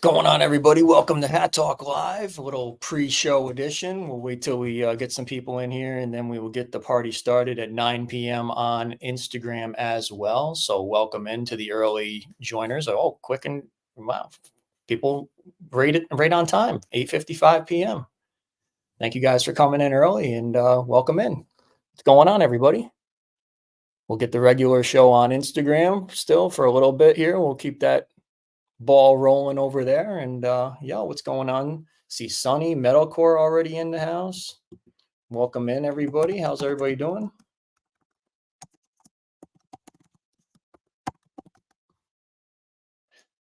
What's going on, everybody? Welcome to Hat Talk Live, a little pre-show edition. We'll wait till we get some people in here, and then we will get the party started at 9 p.m. on Instagram as well. So welcome into the early joiners. Oh, quick and wow, people right on time, 8:55 p.m. Thank you guys for coming in early and welcome in. What's going on, everybody? We'll get the regular show on Instagram still for a little bit here. We'll keep that ball rolling over there. And yeah, what's going on? See Sunny Metalcore already in the house. Welcome in, everybody. How's everybody doing?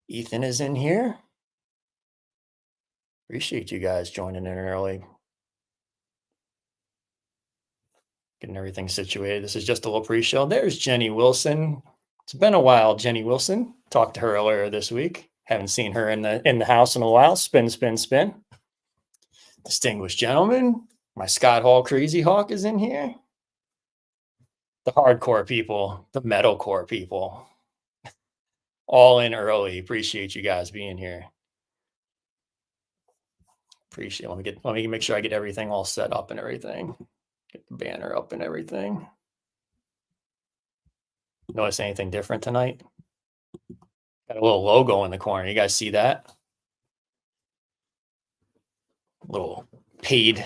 Ethan is in here. Appreciate you guys joining in early. Getting everything situated. This is just a little pre-show. There's Jenny Wilson. It's been a while, Jenny Wilson. Talked to her earlier this week. Haven't seen her in the house in a while. Spin, spin, spin. Distinguished gentlemen. My Scott Hall Crazy Hawk is in here. The hardcore people, the metalcore people, all in early. Appreciate you guys being here. Appreciate. Let me make sure I get everything all set up and everything. Get the banner up and everything. Notice anything different tonight? Got a little logo in the corner. You guys see that? Little paid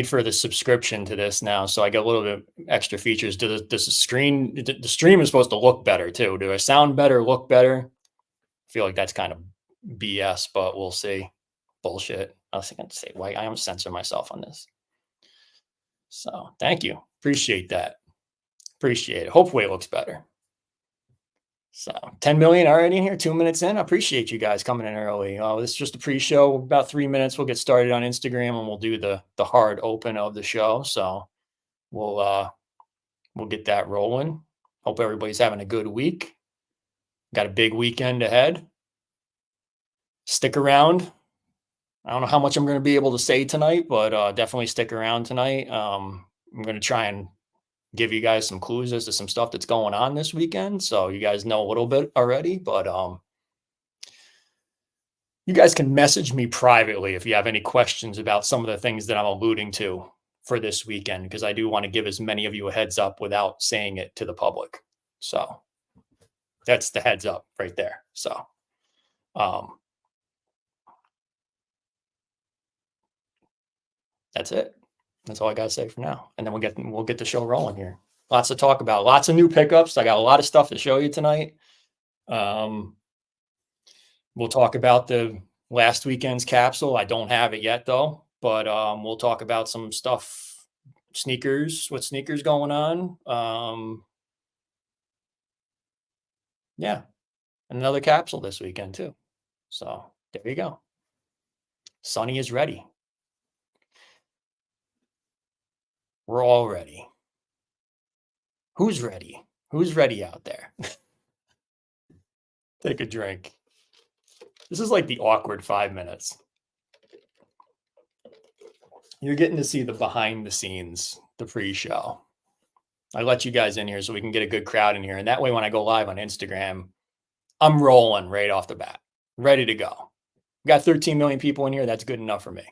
for the subscription to this now, so I get a little bit extra features. Does the stream is supposed to look better too? Do I sound better, look better? I feel like that's kind of BS, but we'll see. Bullshit. I was going to say, why I am censoring myself on this. So thank you. Appreciate that. Appreciate it. Hopefully it looks better. So 10 million already in here, 2 minutes in. I appreciate you guys coming in early. This is just a pre-show. About 3 minutes. We'll get started on Instagram and we'll do the hard open of the show. So we'll get that rolling. Hope everybody's having a good week. Got a big weekend ahead. Stick around. I don't know how much I'm going to be able to say tonight, but definitely stick around tonight. I'm going to try and give you guys some clues as to some stuff that's going on this weekend. So you guys know a little bit already, but you guys can message me privately if you have any questions about some of the things that I'm alluding to for this weekend, because I do want to give as many of you a heads up without saying it to the public. So that's the heads up right there. So that's it. That's all I gotta say for now. And then we'll get the show rolling here. Lots to talk about. Lots of new pickups. I got a lot of stuff to show you tonight. We'll talk about the last weekend's capsule. I don't have it yet though, but we'll talk about some stuff, sneakers, what sneakers going on. Yeah, another capsule this weekend too. So there you go. Sunny is ready. We're all ready. Who's ready? Who's ready out there? Take a drink. This is like the awkward 5 minutes. You're getting to see the behind the scenes, the pre-show. I let you guys in here so we can get a good crowd in here. And that way, when I go live on Instagram, I'm rolling right off the bat, ready to go. We got 13 million people in here. That's good enough for me.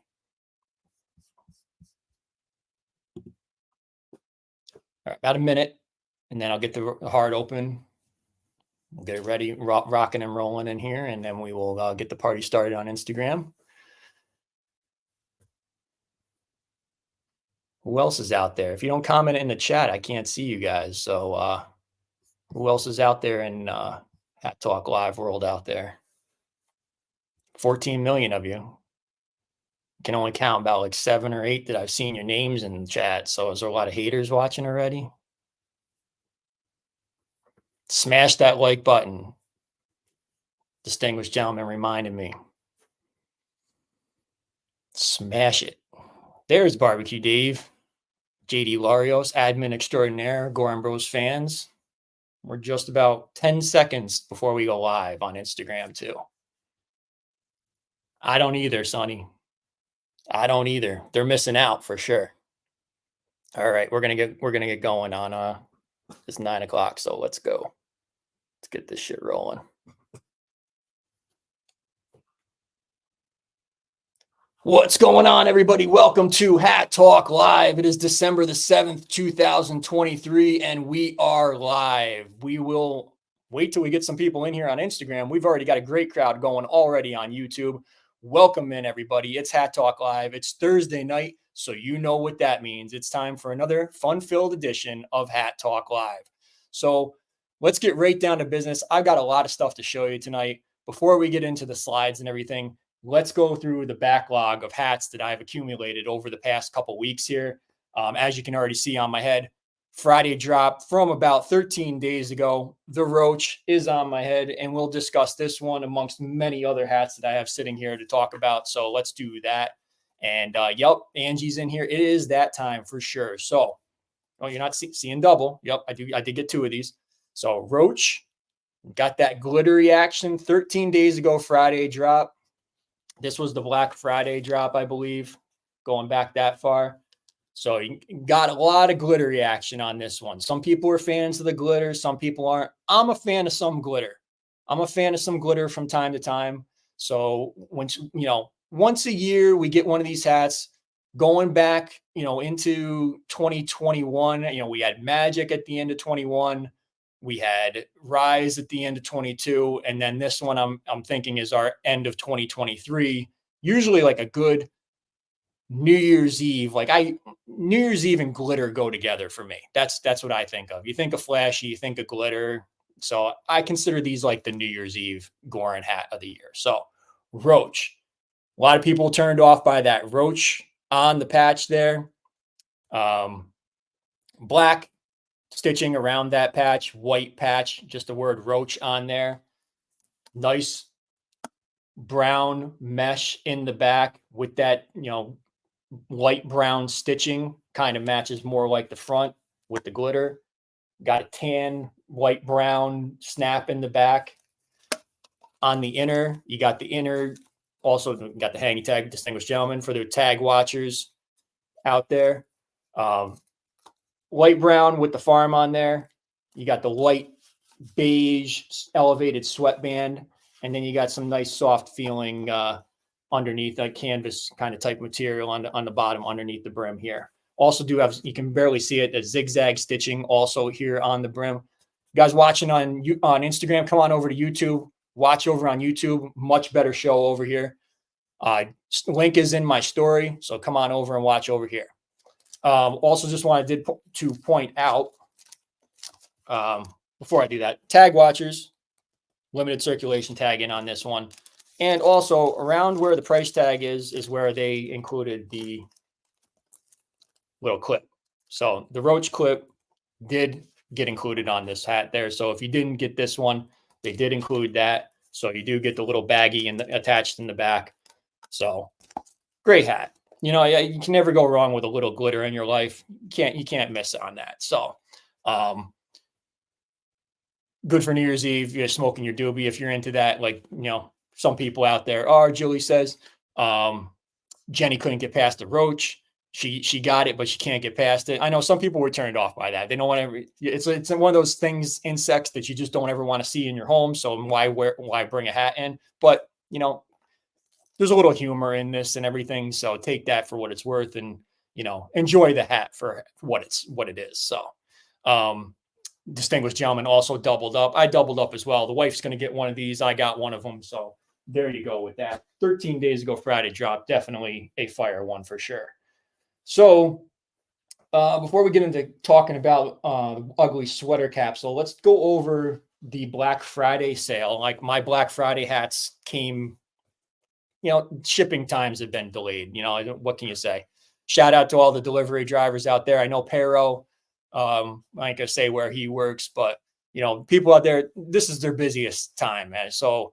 All right, about a minute, and then I'll get the hard open. We'll get it ready, rocking and rolling in here, and then we will get the party started on Instagram. Who else is out there? If you don't comment in the chat, I can't see you guys. So who else is out there in Hat Talk Live world out there? 14 million of you. Can only count about like 7 or 8 that I've seen your names in the chat. So is there a lot of haters watching already? Smash that like button. Distinguished gentleman reminded me. Smash it. There's Barbecue Dave. JD Larios, admin extraordinaire, Goorin Bros fans. We're just about 10 seconds before we go live on Instagram too. I don't either, Sonny. I don't either. They're missing out for sure. All right, we're gonna get going on it's 9 o'clock, so let's go. Let's get this shit rolling. What's going on, everybody? Welcome to Hat Talk Live. It is December the 7th, 2023, and we are live. We will wait till we get some people in here on Instagram. We've already got a great crowd going already on YouTube. Welcome in, everybody. It's Hat Talk Live. It's Thursday night, so you know what that means. It's time for another fun-filled edition of Hat Talk Live. So let's get right down to business. I've got a lot of stuff to show you tonight. Before we get into the slides and everything, let's go through the backlog of hats that I've accumulated over the past couple weeks here. As you can already see on my head, Friday drop from about 13 days ago. The Roach is on my head, and we'll discuss this one amongst many other hats that I have sitting here to talk about. So let's do that. And yep, Angie's in here. It is that time for sure. So, oh, you're not seeing double. Yep, I did get two of these. So Roach got that glittery action 13 days ago, Friday drop. This was the Black Friday drop, I believe, going back that far. So you got a lot of glittery action on this one. Some people are fans of the glitter. Some people aren't. I'm a fan of some glitter. I'm a fan of some glitter from time to time. So once a year we get one of these hats. Going back, into 2021, we had Magic at the end of 21. We had Rise at the end of 22, and then this one I'm thinking is our end of 2023. Usually like a good New Year's Eve, New Year's Eve and glitter go together for me. That's what I think of. You think of flashy, you think of glitter. So I consider these like the New Year's Eve Goorin hat of the year. So Roach, a lot of people turned off by that Roach on the patch there. Black stitching around that patch, white patch, just the word Roach on there. Nice brown mesh in the back with that, light brown stitching, kind of matches more like the front with the glitter. Got a tan, white, brown snap in the back. On the inner, you got the inner, also got the hanging tag, Distinguished Gentleman, for the tag watchers out there. Light brown with the farm on there. You got the light beige elevated sweatband, and then you got some nice soft feeling underneath, that canvas kind of type material on the bottom underneath the brim here. Also do have, you can barely see it, the zigzag stitching also here on the brim. You guys watching on Instagram, come on over to YouTube. Watch over on YouTube. Much better show over here. Link is in my story, so come on over and watch over here. Also, just wanted to point out, before I do that, tag watchers, limited circulation tag in on this one. And also around where the price tag is where they included the little clip. So the Roach clip did get included on this hat there. So if you didn't get this one, they did include that. So you do get the little baggie attached in the back. So great hat. You can never go wrong with a little glitter in your life. You can't miss on that. So good for New Year's Eve. You're smoking your doobie if you're into that. Some people out there are. Julie says Jenny couldn't get past the Roach. She got it, but she can't get past it. I know some people were turned off by that. They don't want to. It's one of those things, insects that you just don't ever want to see in your home. So why bring a hat in? But there's a little humor in this and everything. So take that for what it's worth, and enjoy the hat for what it is. So Distinguished Gentleman also doubled up. I doubled up as well. The wife's going to get one of these. I got one of them. So there you go with that. 13 days ago, Friday drop. Definitely a fire one for sure. So before we get into talking about ugly sweater capsule, let's go over the Black Friday sale. Like, my Black Friday hats came, shipping times have been delayed. What can you say? Shout out to all the delivery drivers out there. I know Pero, I ain't gonna say where he works, but people out there, this is their busiest time, man. So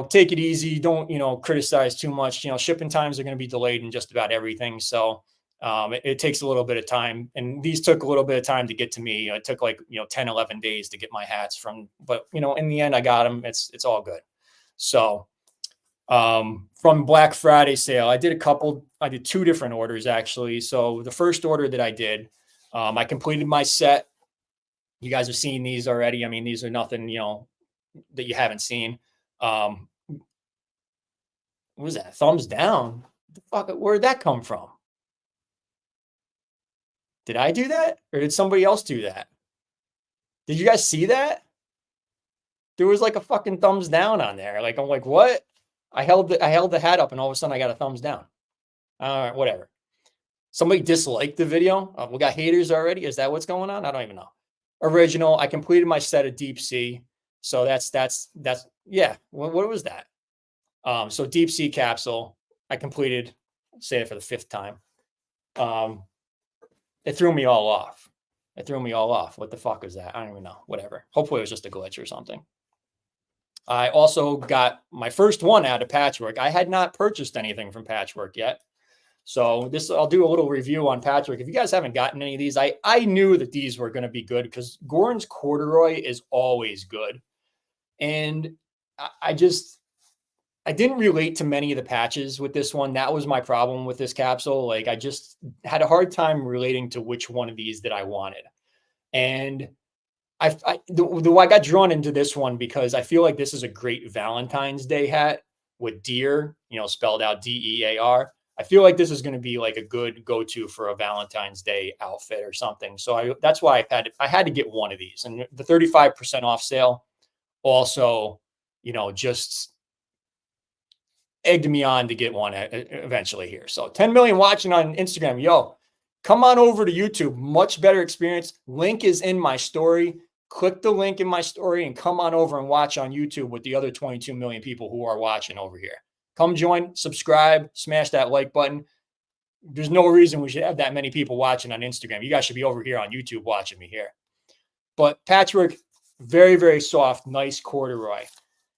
take it easy. Don't criticize too much. Shipping times are going to be delayed in just about everything. So it takes a little bit of time, and these took a little bit of time to get to me. It took 10, 11 days to get my hats but in the end I got them. It's all good. So from Black Friday sale, I did two different orders actually. So the first order that I did, I completed my set. You guys have seen these already. I mean, these are nothing, that you haven't seen. What was that? Thumbs down. The fuck, where'd that come from? Did I do that? Or did somebody else do that? Did you guys see that? There was like a fucking thumbs down on there. Like, I'm like, what? I held the hat up and all of a sudden I got a thumbs down. All right, whatever. Somebody disliked the video. We got haters already. Is that what's going on? I don't even know. Original. I completed my set of deep sea. So that's yeah. What was that? So deep sea capsule. I completed. I'll say it for the fifth time. It threw me all off. It threw me all off. What the fuck was that? I don't even know. Whatever. Hopefully it was just a glitch or something. I also got my first one out of Patchwork. I had not purchased anything from Patchwork yet. So I'll do a little review on Patchwork. If you guys haven't gotten any of these, I knew that these were going to be good because Goorin's corduroy is always good. And I didn't relate to many of the patches with this one. That was my problem with this capsule. Like, I just had a hard time relating to which one of these that I wanted. And I got drawn into this one because I feel like this is a great Valentine's Day hat with deer, spelled out DEAR. I feel like this is going to be like a good go-to for a Valentine's Day outfit or something. So that's why I had to get one of these. And the 35% off sale also, just egged me on to get one eventually here. So 10 million watching on Instagram. Yo, come on over to YouTube. Much better experience. Link is in my story. Click the link in my story and come on over and watch on YouTube with the other 22 million people who are watching over here. Come join, subscribe, smash that like button. There's no reason we should have that many people watching on Instagram. You guys should be over here on YouTube watching me here. But Patchwork, very, very soft, nice corduroy.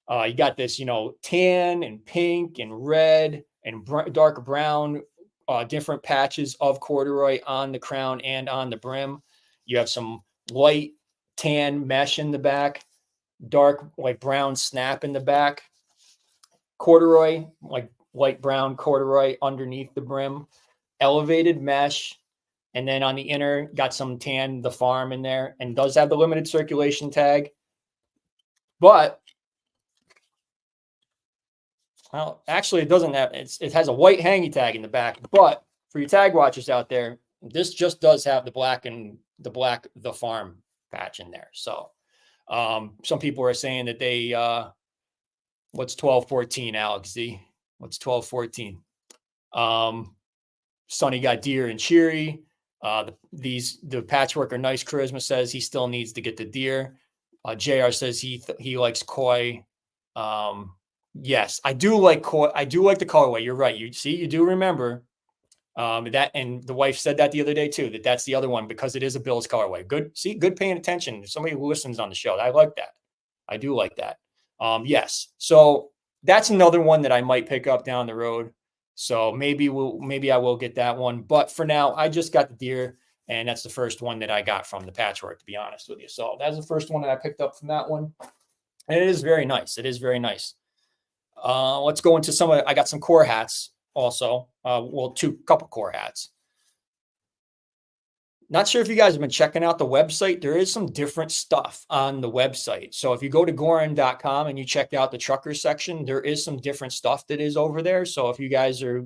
You got this, tan and pink and red and dark brown, different patches of corduroy on the crown and on the brim. You have some light tan mesh in the back, dark like brown snap in the back, corduroy, like light brown corduroy underneath the brim, elevated mesh, and then on the inner got some tan the farm in there, and does have the limited circulation tag. But well, actually, it doesn't have. It has a white hangy tag in the back. But for you tag watchers out there, this just does have the black the farm patch in there. So some people are saying that they what's 1214, Alex Z? What's 1214? Sonny got deer and cheery. The Patchwork are nice. Charisma says he still needs to get the deer. JR says he likes koi. Yes, I do like koi. I do like the colorway. You're right. You do remember that, and the wife said that the other day too, that's the other one because it is a Bills colorway. Good paying attention. Somebody who listens on the show. I like that. I do like that. Yes. So that's another one that I might pick up down the road. So maybe I will get that one. But for now, I just got the deer, and that's the first one that I got from the Patchwork, to be honest with you. So that's the first one that I picked up from that one. And it is very nice. It is very nice. Let's go into I got some core hats also. Couple core hats. Not sure if you guys have been checking out the website. There is some different stuff on the website. So if you go to Goorin.com and you check out the trucker section, there is some different stuff that is over there. So if you guys are,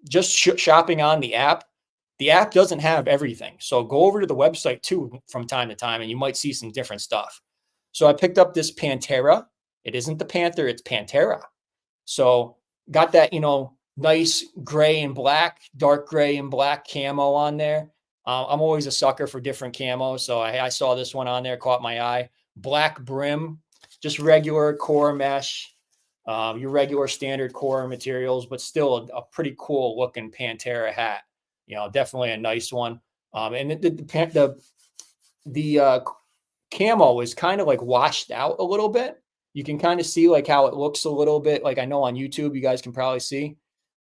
just shopping on the app doesn't have everything. So go over to the website too from time to time, and you might see some different stuff. So I picked up this Pantera. It isn't the Panther, it's Pantera. So got that, nice gray and black, dark gray and black camo on there. I'm always a sucker for different camos. So I saw this one on there, caught my eye. Black brim, just regular core mesh, your regular standard core materials, but still a pretty cool looking Pantera hat. Definitely a nice one. And the camo is kind of like washed out a little bit. You can kind of see like how it looks a little bit. Like I know on YouTube, you guys can probably see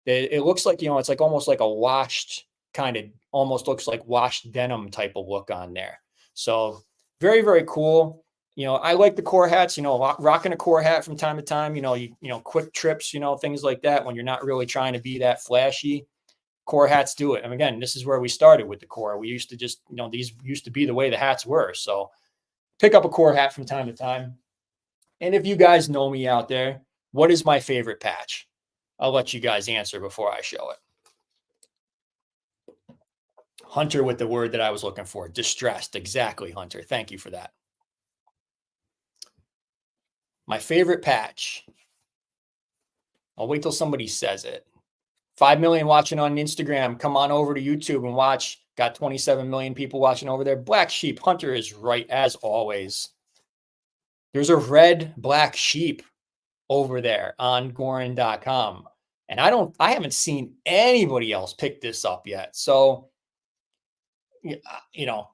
that it looks like, it's like almost like a washed kind of, almost looks like washed denim type of look on there. So very, very cool. I like the core hats, rocking a core hat from time to time, quick trips, things like that. When you're not really trying to be that flashy, core hats do it. And again, this is where we started with the core. We used to just, these used to be the way the hats were. So pick up a core hat from time to time. And if you guys know me out there, what is my favorite patch? I'll let you guys answer before I show it. Hunter with the word that I was looking for. Distressed. Exactly, Hunter. Thank you for that. My favorite patch. I'll wait till somebody says it. 5 million watching on Instagram. Come on over to YouTube and watch. Got 27 million people watching over there. Black sheep. Hunter is right as always. There's a red black sheep over there on Goorin.com. And I haven't seen anybody else pick this up yet. So, you know,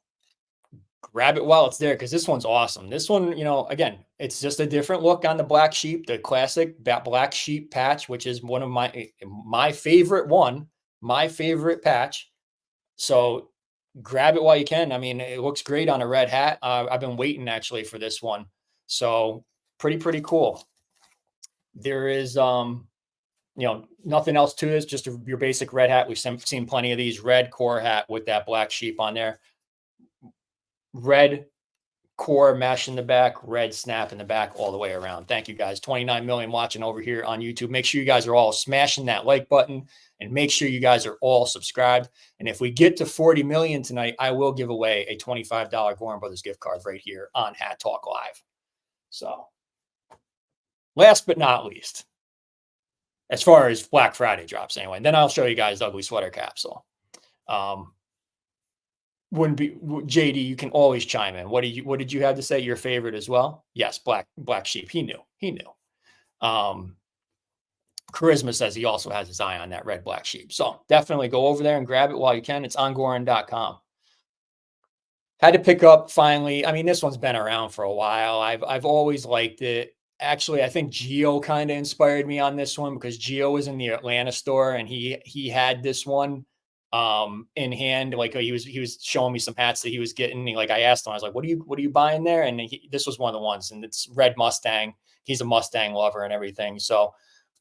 grab it while it's there, because this one's awesome. This one, again, it's just a different look on the black sheep, the classic black sheep patch, which is one of my favorite my favorite patch. So grab it while you can. I mean, it looks great on a red hat. I've been waiting actually for this one. So pretty cool. There is, nothing else to this, just your basic red hat. We've seen plenty of these. Red core hat with that black sheep on there. Red core mesh in the back, red snap in the back, all the way around. Thank you guys. 29 million watching over here on YouTube. Make sure you guys are all smashing that like button, and make sure you guys are all subscribed. And if we get to 40 million tonight, I will give away a $25 Goorin Brothers gift card right here on Hat Talk Live. So last but not least, as far as Black Friday drops anyway, then I'll show you guys the ugly sweater capsule. Wouldn't be JD, you can always chime in. What did you have to say? Your favorite as well? Yes, black sheep. He knew. Charisma says he also has his eye on that red black sheep. So definitely go over there and grab it while you can. It's on Goorin.com. Had to pick up finally. I mean, this one's been around for a while. I've always liked it. Actually, I think Gio kind of inspired me on this one, because Gio was in the Atlanta store and he had this one in hand. Like he was showing me some hats that he was getting. I asked him, I was like, what are you buying there? And this was one of the ones, and it's red Mustang. He's a Mustang lover and everything. So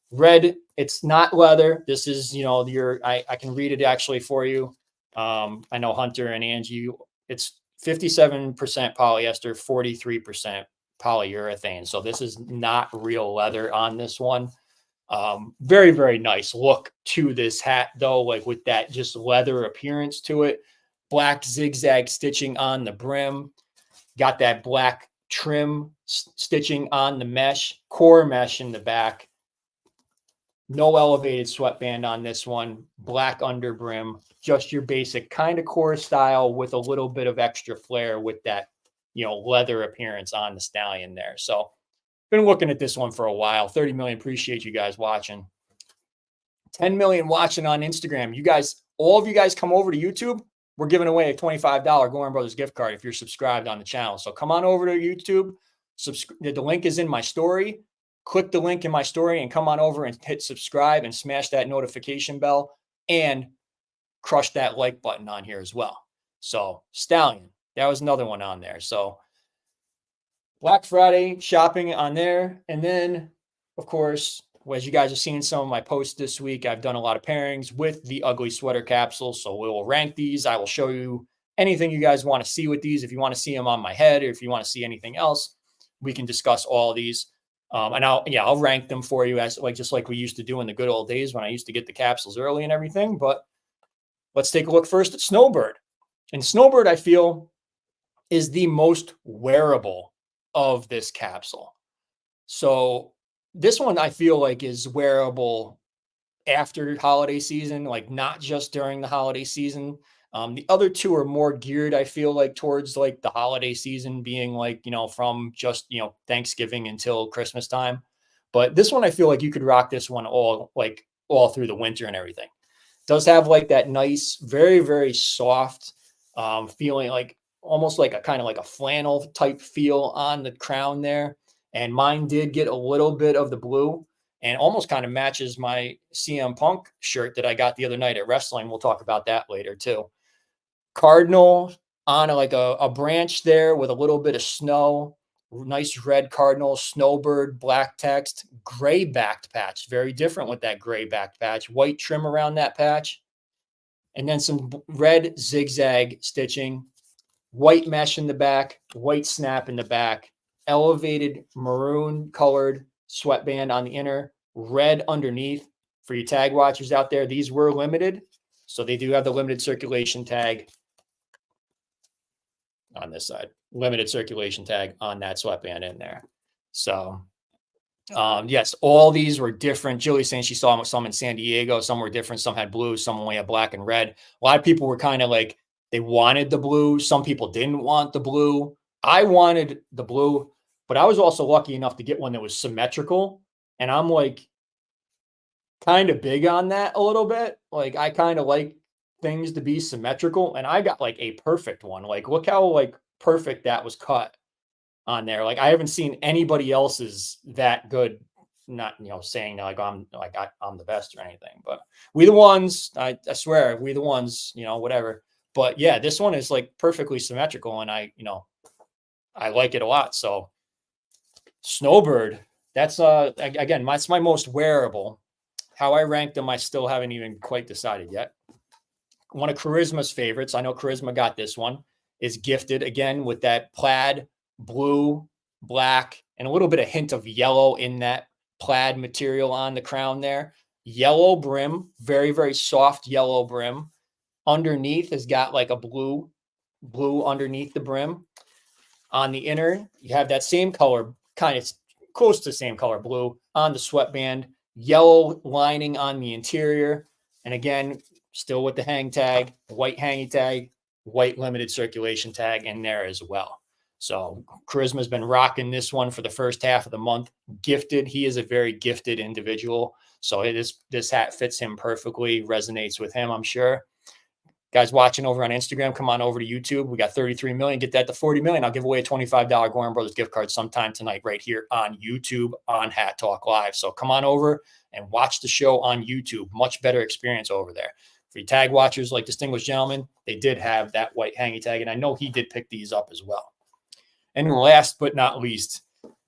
red, it's not leather. This is, I can read it actually for you. I know Hunter and Angie, it's 57% polyester, 43% polyurethane. So this is not real leather on this one. Very, very nice look to this hat though, like with that just leather appearance to it. Black zigzag stitching on the brim. Got that black trim stitching on the mesh, core mesh in the back. No elevated sweatband on this one. Black under brim. Just your basic kind of core style with a little bit of extra flair with that, leather appearance on the stallion there. So been looking at this one for a while. 30 million. Appreciate you guys watching. 10 million watching on Instagram. You guys, all of you guys come over to YouTube. We're giving away a $25 Goorin Brothers gift card if you're subscribed on the channel. So come on over to YouTube. The link is in my story. Click the link in my story and come on over and hit subscribe and smash that notification bell and crush that like button on here as well. So Stallion, that was another one on there. So Black Friday shopping on there. And then, of course, as you guys have seen some of my posts this week, I've done a lot of pairings with the ugly sweater capsule. So we will rank these. I will show you anything you guys want to see with these. If you want to see them on my head, or if you want to see anything else, we can discuss all of these. And I'll rank them for you as just like we used to do in the good old days when I used to get the capsules early and everything. But let's take a look first at Snowbird. And Snowbird, I feel, is the most wearable of this capsule. So this one I feel like is wearable after holiday season, like not just during the holiday season. The other two are more geared, I feel like, towards like the holiday season being like, from just, Thanksgiving until Christmas time. But this one, I feel like you could rock this one all through the winter and everything. Does have like that nice, very, very soft feeling, like almost like a kind of like a flannel type feel on the crown there. And mine did get a little bit of the blue and almost kind of matches my CM Punk shirt that I got the other night at wrestling. We'll talk about that later too. Cardinal on a branch there with a little bit of snow. Nice red cardinal, Snowbird, black text, gray backed patch. Very different with that gray backed patch. White trim around that patch. And then some red zigzag stitching. White mesh in the back. White snap in the back. Elevated maroon colored sweatband on the inner. Red underneath. For you tag watchers out there, these were limited. So they do have the limited circulation tag on this side, limited circulation tag on that sweatband in there. So yes, all these were different. Julie's saying she saw some in San Diego. Some were different. Some had blue. Some only had black and red. A lot of people were kind of like, they wanted the blue. Some people didn't want the blue. I wanted the blue, but I was also lucky enough to get one that was symmetrical. And I'm like kind of big on that a little bit. Like I kind of like things to be symmetrical. And I got like a perfect one. Like look how like perfect that was cut on there. Like I haven't seen anybody else's that good. Not saying like I'm the best or anything, but we the ones. I swear we the ones. Whatever. But yeah, this one is like perfectly symmetrical, and I like it a lot. So Snowbird, that's again, that's my most wearable. How I ranked them, I still haven't even quite decided yet. One of Charisma's favorites, I know Charisma got this one, is Gifted, again with that plaid, blue, black, and a little bit of hint of yellow in that plaid material on the crown there. Yellow brim, very, very soft yellow brim. Underneath has got like a blue underneath the brim. On the inner, you have that same color, kind of close to the same color blue on the sweatband, yellow lining on the interior. And again, still with the hang tag, white hanging tag, white limited circulation tag in there as well. So Charisma's been rocking this one for the first half of the month. Gifted. He is a very gifted individual. So this hat fits him perfectly, resonates with him, I'm sure. Guys watching over on Instagram, come on over to YouTube. We got 33 million. Get that to 40 million. I'll give away a $25 Goorin Bros gift card sometime tonight right here on YouTube on Hat Talk Live. So come on over and watch the show on YouTube. Much better experience over there. For you tag watchers like Distinguished Gentlemen, they did have that white hanging tag, and I know he did pick these up as well. And last but not least,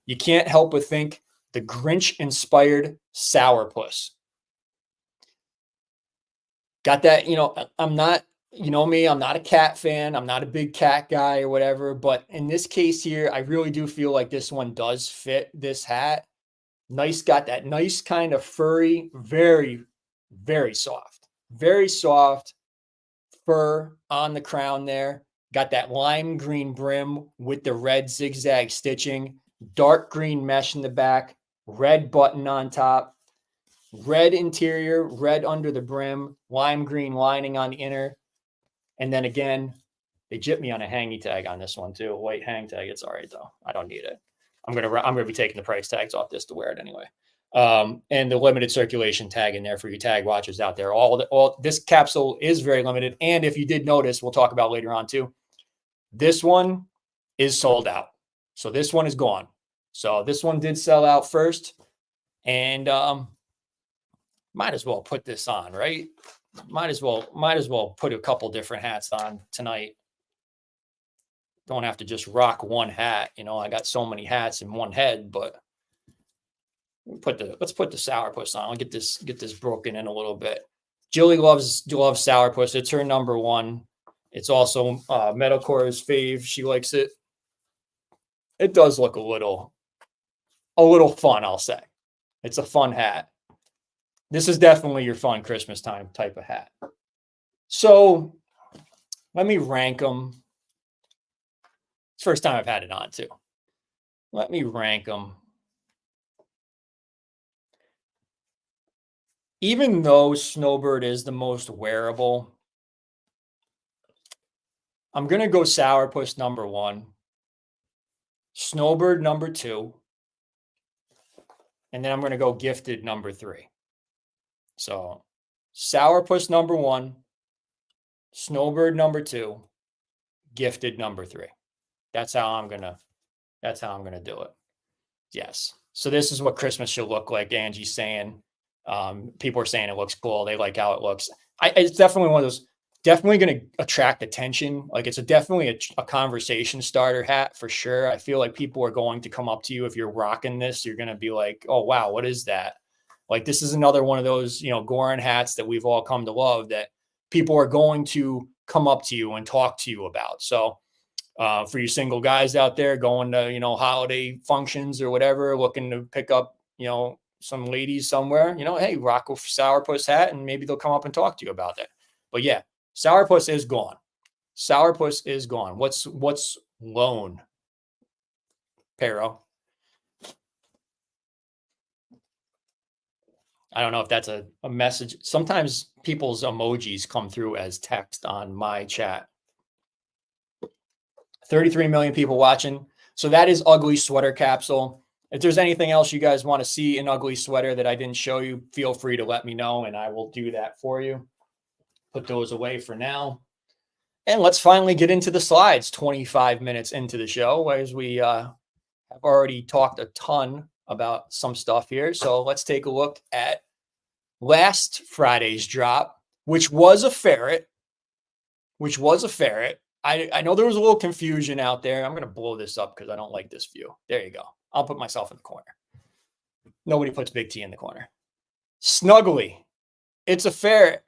you can't help but think the Grinch-inspired Sourpuss. Got that, I'm not, me, I'm not a cat fan. I'm not a big cat guy or whatever. But in this case here, I really do feel like this one does fit this hat. Nice, got that nice kind of furry, very, very soft fur on the crown there. Got that lime green brim with the red zigzag stitching, dark green mesh in the back, red button on top. Red interior, red under the brim, lime green lining on the inner. And then again, they gypped me on a hangy tag on this one too. A white hang tag. It's all right though. I don't need it. I'm gonna be taking the price tags off this to wear it anyway. And the limited circulation tag in there for you tag watchers out there. All this capsule is very limited. And if you did notice, we'll talk about later on too. This one is sold out. So this one is gone. So this one did sell out first. And might as well put this on, right? Might as well put a couple different hats on tonight. Don't have to just rock one hat. I got so many hats in one head, but let's put the Sourpuss on. I'll get this broken in a little bit. Julie loves Sourpuss. It's her number one. It's also Metalcore's fave. She likes it. It does look a little fun, I'll say. It's a fun hat. This is definitely your fun Christmas time type of hat. So let me rank them. It's the first time I've had it on too. Let me rank them. Even though Snowbird is the most wearable, I'm going to go Sourpuss number 1, Snowbird number 2, and then I'm going to go Gifted number 3. So Sourpuss number 1, Snowbird number 2, Gifted number 3. That's how I'm gonna do it. Yes. So this is what Christmas should look like. Angie's saying. People are saying it looks cool. They like how it looks. It's definitely one of those. Definitely going to attract attention. Like it's definitely a conversation starter hat for sure. I feel like people are going to come up to you if you're rocking this. You're going to be like, "Oh wow, what is that?" Like this is another one of those, Goorin hats that we've all come to love that people are going to come up to you and talk to you about. So for you single guys out there going to, holiday functions or whatever, looking to pick up, some ladies somewhere, hey, rock a sourpuss hat, and maybe they'll come up and talk to you about that. But yeah, sourpuss is gone. Sourpuss is gone. What's loan, Pero? I don't know if that's a message. Sometimes people's emojis come through as text on my chat. 33 million people watching. So that is Ugly Sweater capsule. If there's anything else you guys want to see in Ugly Sweater that I didn't show you, feel free to let me know and I will do that for you. Put those away for now. And let's finally get into the slides 25 minutes into the show, as we have already talked a ton about some stuff here. So let's take a look at last Friday's drop, which was a ferret. I know there was a little confusion out there. I'm going to blow this up because I don't like this view. There you go. I'll put myself in the corner. Nobody puts Big T in the corner. Snuggly. It's a ferret.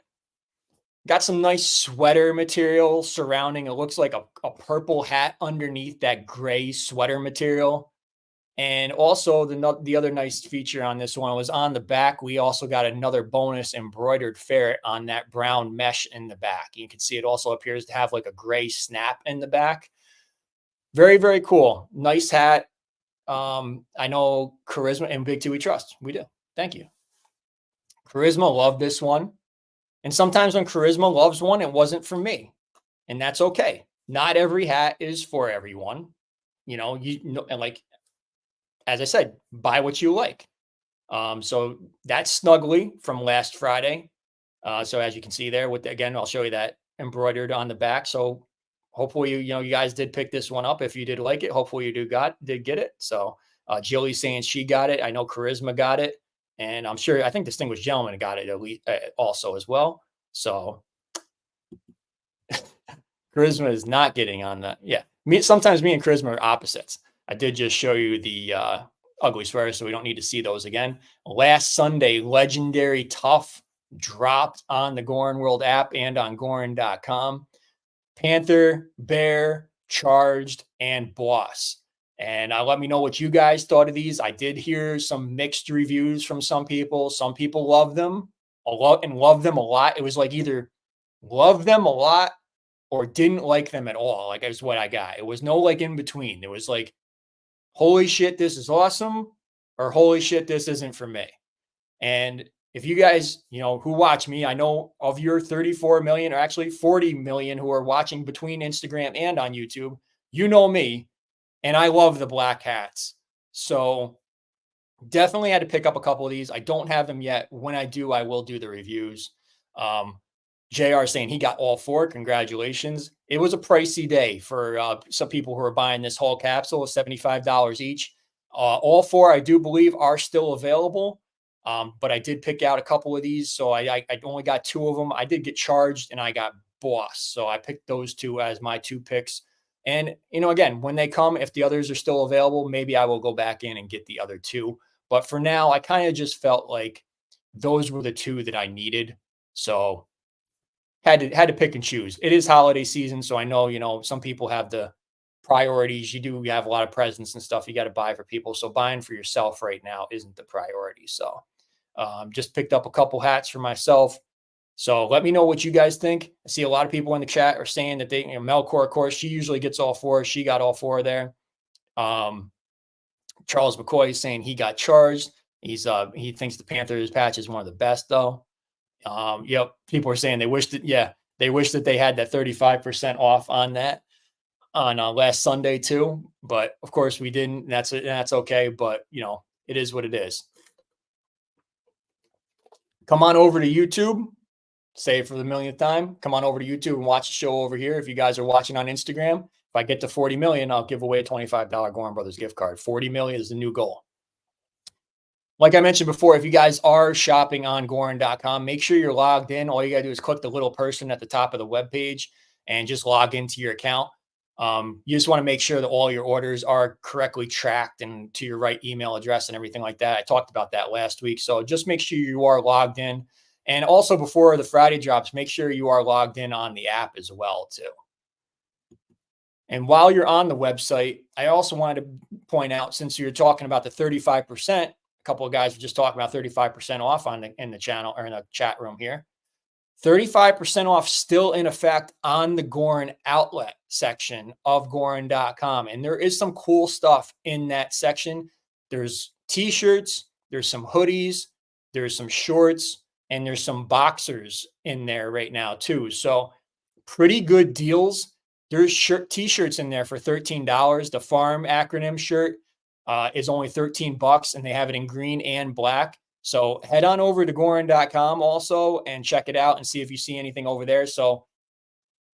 Got some nice sweater material surrounding. It looks like a purple hat underneath that gray sweater material. And also the other nice feature on this one was on the back. We also got another bonus embroidered ferret on that brown mesh in the back. You can see it also appears to have like a gray snap in the back. Very, very cool. Nice hat. I know Charisma and Big T we trust. We do. Thank you. Charisma loved this one. And sometimes when Charisma loves one, it wasn't for me. And that's okay. Not every hat is for everyone. And like, as I said, buy what you like. So that's Snuggly from last Friday. So as you can see there, again, I'll show you that embroidered on the back. So hopefully, you guys did pick this one up. If you did like it, hopefully you did get it. So Jilly's saying she got it. I know Charisma got it. And I think Distinguished Gentleman got it at least, also as well. So Charisma is not getting on that. Yeah. Sometimes me and Charisma are opposites. I did just show you the Ugly Sweater, so we don't need to see those again. Last Sunday, Legendary Tough dropped on the Goorin World app and on Goorin.com. Panther, Bear, Charged, and Boss. And let me know what you guys thought of these. I did hear some mixed reviews from some people. Some people love them a lot and love them a lot. It was like either love them a lot or didn't like them at all. Like, is what I got. It was no like in between. It was like, holy shit, this is awesome, or holy shit, this isn't for me. And if you guys, who watch me, I know of your 34 million or actually 40 million who are watching between Instagram and on YouTube, you know me, and I love the black hats. So definitely had to pick up a couple of these. I don't have them yet. When I do, I will do the reviews. JR saying he got all four. Congratulations. It was a pricey day for some people who are buying this whole capsule, $75 each. All four, I do believe, are still available. But I did pick out a couple of these. So I only got two of them. I did get Charged and I got Boss. So I picked those two as my two picks. And, again, when they come, if the others are still available, maybe I will go back in and get the other two. But for now, I kind of just felt like those were the two that I needed. So had to pick and choose. It is holiday season, so I know, some people have the priorities. You have a lot of presents and stuff you got to buy for people. So buying for yourself right now isn't the priority. So just picked up a couple hats for myself. So let me know what you guys think. I see a lot of people in the chat are saying that they, Melkor, of course, she usually gets all four. She got all four there. Charles McCoy is saying he got Charged. He thinks the Panthers patch is one of the best though. People are saying they wish that they had that 35% off on that on last Sunday too. But of course we didn't. And that's okay. But it is what it is. Come on over to YouTube. Say it for the millionth time. Come on over to YouTube and watch the show over here. If you guys are watching on Instagram, if I get to 40 million, I'll give away a $25 Goorin Brothers gift card. 40 million is the new goal. Like I mentioned before, if you guys are shopping on Goorin.com, make sure you're logged in. All you got to do is click the little person at the top of the webpage and just log into your account. You just want to make sure that all your orders are correctly tracked and to your right email address and everything like that. I talked about that last week. So just make sure you are logged in. And also before the Friday drops, make sure you are logged in on the app as well too. And while you're on the website, I also wanted to point out, since you're talking about the 35%, A couple of guys were just talking about 35% off in the channel or in the chat room here. 35% off still in effect on the Goorin outlet section of Goorin.com. And there is some cool stuff in that section. There's t-shirts, there's some hoodies, there's some shorts, and there's some boxers in there right now too. So pretty good deals. There's t-shirts in there for $13. The farm acronym shirt is only $13 and they have it in green and black. So head on over to Goorin.com also and check it out and see if you see anything over there. So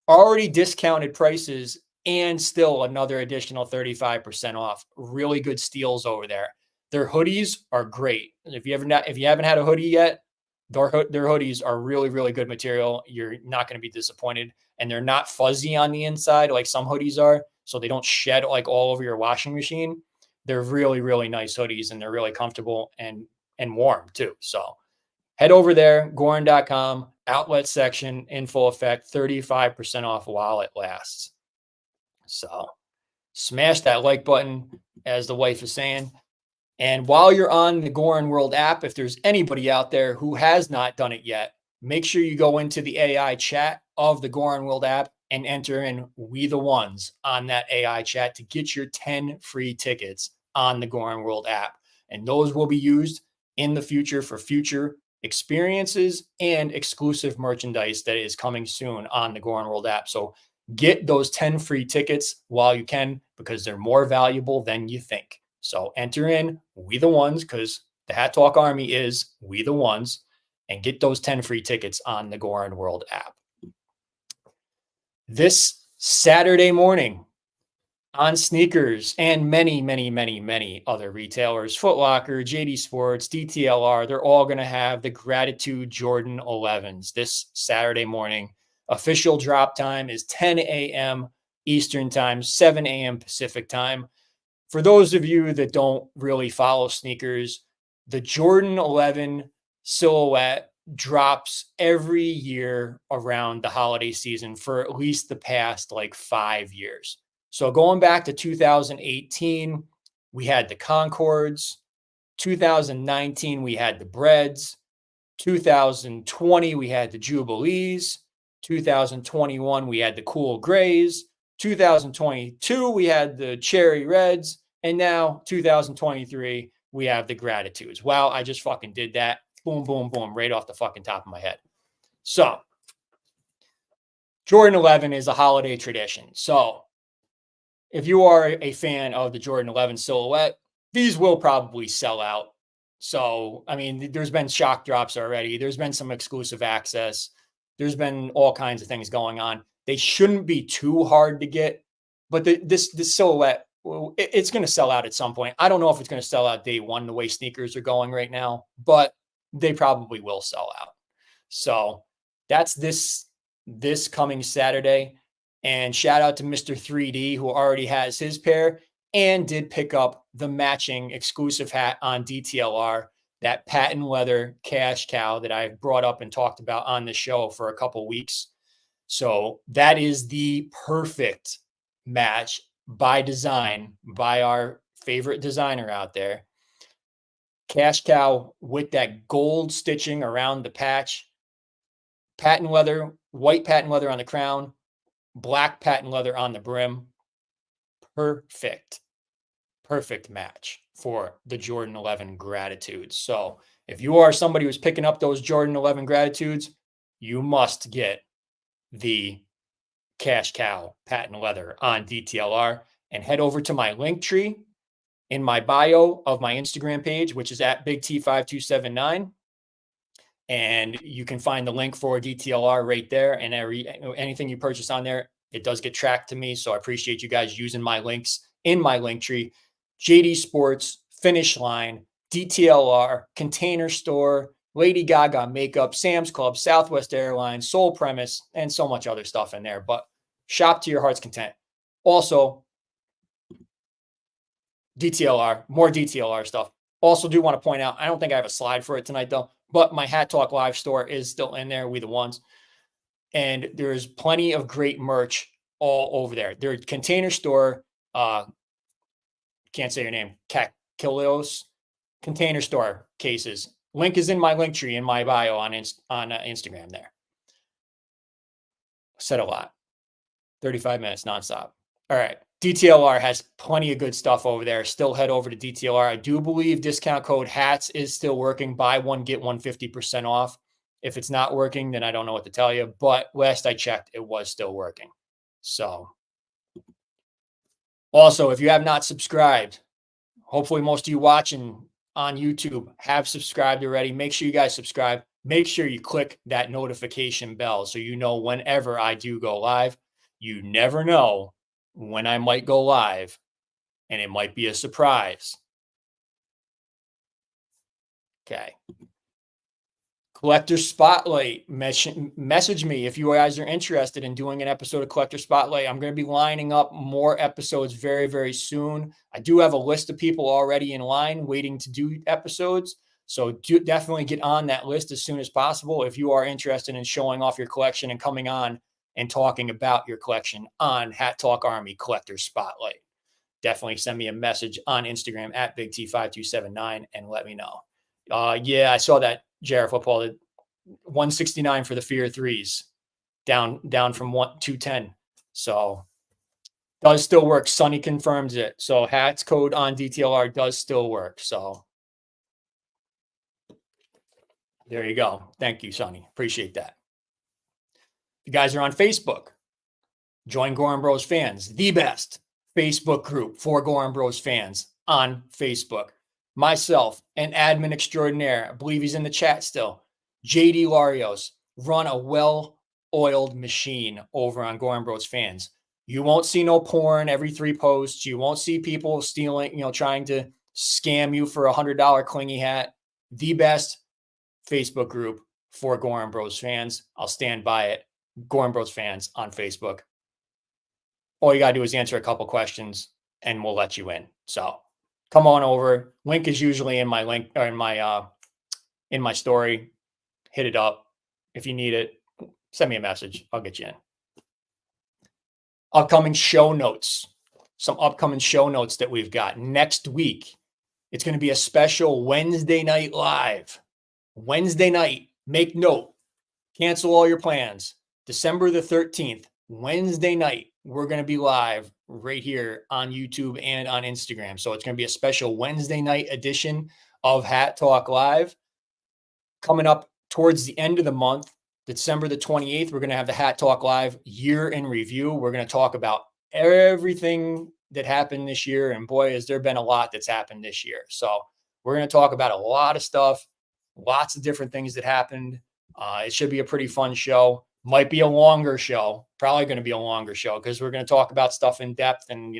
already discounted prices and still another additional 35% off. Really good steals over there. Their hoodies are great. If you haven't had a hoodie yet, their hoodies are really, really good material. You're not going to be disappointed. And they're not fuzzy on the inside like some hoodies are. So they don't shed like all over your washing machine. They're really, really nice hoodies and they're really comfortable and warm too. So head over there, Goorin.com, outlet section in full effect, 35% off while it lasts. So smash that like button, as the wife is saying. And while you're on the Goorin World app, if there's anybody out there who has not done it yet, make sure you go into the AI chat of the Goorin World app and enter in "We the Ones" on that AI chat to get your 10 free tickets on the Goorin World app. And those will be used in the future for future experiences and exclusive merchandise that is coming soon on the Goorin World app. So get those 10 free tickets while you can, because they're more valuable than you think. So enter in "We the Ones," because the Hat Talk Army is We the Ones, and get those 10 free tickets on the Goorin World app. This Saturday morning on Sneakers and many, many, many, many other retailers, Foot Locker, JD Sports, DTLR, they're all going to have the Gratitude Jordan 11s this Saturday morning. Official drop time is 10 a.m. Eastern time, 7 a.m. Pacific time. For those of you that don't really follow sneakers, the Jordan 11 silhouette drops every year around the holiday season for at least the past like 5 years. So going back to 2018, we had the Concords. 2019, we had the Breads. 2020, we had the Jubilees. 2021, we had the Cool Grays. 2022, we had the Cherry Reds. And now 2023, we have the Gratitudes. Wow, I just fucking did that. Boom, boom, boom, right off the fucking top of my head. So Jordan 11 is a holiday tradition. So if you are a fan of the Jordan 11 silhouette, these will probably sell out. So, I mean, there's been shock drops already. There's been some exclusive access. There's been all kinds of things going on. They shouldn't be too hard to get, but this silhouette, it's going to sell out at some point. I don't know if it's going to sell out day one, the way sneakers are going right now, but they probably will sell out. So that's this coming Saturday. And shout out to Mr. 3D, who already has his pair and did pick up the matching exclusive hat on DTLR, that patent leather cash cow that I've brought up and talked about on the show for a couple weeks. So that is the perfect match by design by our favorite designer out there. Cash cow with that gold stitching around the patch, patent leather, white patent leather on the crown, black patent leather on the brim. Perfect match for the Jordan 11 Gratitudes. So if you are somebody who's picking up those Jordan 11 Gratitudes, you must get the cash cow patent leather on DTLR, and head over to my link tree in my bio of my Instagram page, which is at Big T5279. And you can find the link for DTLR right there. And anything you purchase on there, it does get tracked to me. So I appreciate you guys using my links in my link tree. JD Sports, Finish Line, DTLR, Container Store, Lady Gaga Makeup, Sam's Club, Southwest Airlines, Soul Premise, and so much other stuff in there. But shop to your heart's content. Also, DTLR, more DTLR stuff. Also do want to point out, I don't think I have a slide for it tonight though, but my Hat Talk Live store is still in there. We the Ones. And there's plenty of great merch all over there. Their Container Store, can't say your name, Kakilios. Container Store cases. Link is in my link tree in my bio on Instagram there. Said a lot. 35 minutes nonstop. All right. DTLR has plenty of good stuff over there. Still head over to DTLR. I do believe discount code HATS is still working. Buy one, get one 50% off. If it's not working, then I don't know what to tell you. But last I checked, it was still working. So also, if you have not subscribed, hopefully most of you watching on YouTube have subscribed already. Make sure you guys subscribe. Make sure you click that notification bell so you know whenever I do go live. You never know when I might go live, and it might be a surprise. Okay. Collector Spotlight. Message me if you guys are interested in doing an episode of Collector Spotlight. I'm going to be lining up more episodes very, very soon. I do have a list of people already in line waiting to do episodes. So definitely get on that list as soon as possible if you are interested in showing off your collection and coming on and talking about your collection on Hat Talk Army Collector Spotlight. Definitely send me a message on Instagram at BigT5279 and let me know. Yeah, I saw that, Jared Football, 169 for the Fear threes, down from 210. So does still work. Sonny confirms it. So hats code on DTLR does still work. So there you go. Thank you, Sonny. Appreciate that. You guys are on Facebook. Join Goorin Bros fans, the best Facebook group for Goorin Bros fans on Facebook. Myself, an admin extraordinaire, I believe he's in the chat still, JD Larios, run a well-oiled machine over on Goorin Bros fans. You won't see no porn every 3 posts. You won't see people stealing, trying to scam you for $100 clingy hat. The best Facebook group for Goorin Bros fans. I'll stand by it. Goorin Bros fans on Facebook. All you got to do is answer a couple questions and we'll let you in. So come on over. Link is usually in my link or in my story. Hit it up. If you need it, send me a message. I'll get you in. Upcoming show notes. Some upcoming show notes that we've got next week. It's going to be a special Wednesday night live. Wednesday night. Make note. Cancel all your plans. December the 13th, Wednesday night. We're going to be live right here on YouTube and on Instagram. So it's going to be a special Wednesday night edition of Hat Talk Live. Coming up towards the end of the month, December the 28th, we're going to have the Hat Talk Live year in review. We're going to talk about everything that happened this year. And boy, has there been a lot that's happened this year. So we're going to talk about a lot of stuff, lots of different things that happened. It should be a pretty fun show. Might be a longer show, probably going to be a longer show because we're going to talk about stuff in depth and,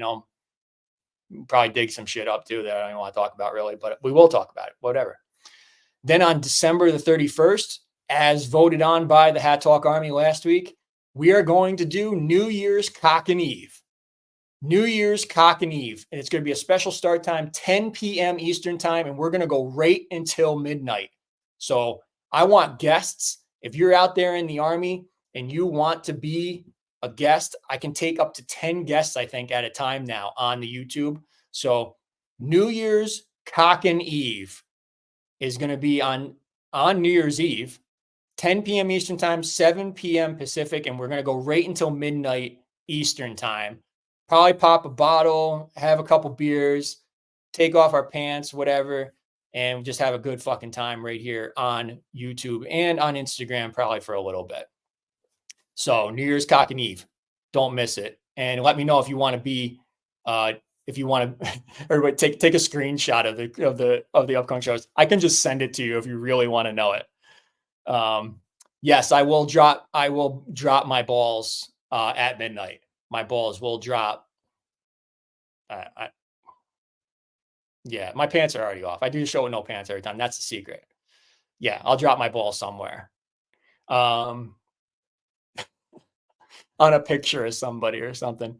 probably dig some shit up too that I don't want to talk about really, but we will talk about it, whatever. Then on December the 31st, as voted on by the Hat Talk Army last week, we are going to do New Year's Cock and Eve. New Year's Cock and Eve. And it's going to be a special start time, 10 p.m. Eastern time, and we're going to go right until midnight. So I want guests. If you're out there in the Army and you want to be a guest, I can take up to 10 guests, I think, at a time now on the YouTube. So New Year's Cock and Eve is going to be on New Year's Eve, 10 p.m. Eastern time, 7 p.m. Pacific, and we're going to go right until midnight Eastern time. Probably pop a bottle, have a couple beers, take off our pants, whatever, and just have a good fucking time right here on YouTube and on Instagram probably for a little bit. So New Year's Cock and Eve, don't miss it. And let me know if you want to be, if you want to, everybody take a screenshot of the upcoming shows. I can just send it to you if you really want to know it. Yes, I will drop my balls at midnight. My balls will drop. Yeah, my pants are already off. I do show with no pants every time. That's the secret. Yeah, I'll drop my balls somewhere. On a picture of somebody or something.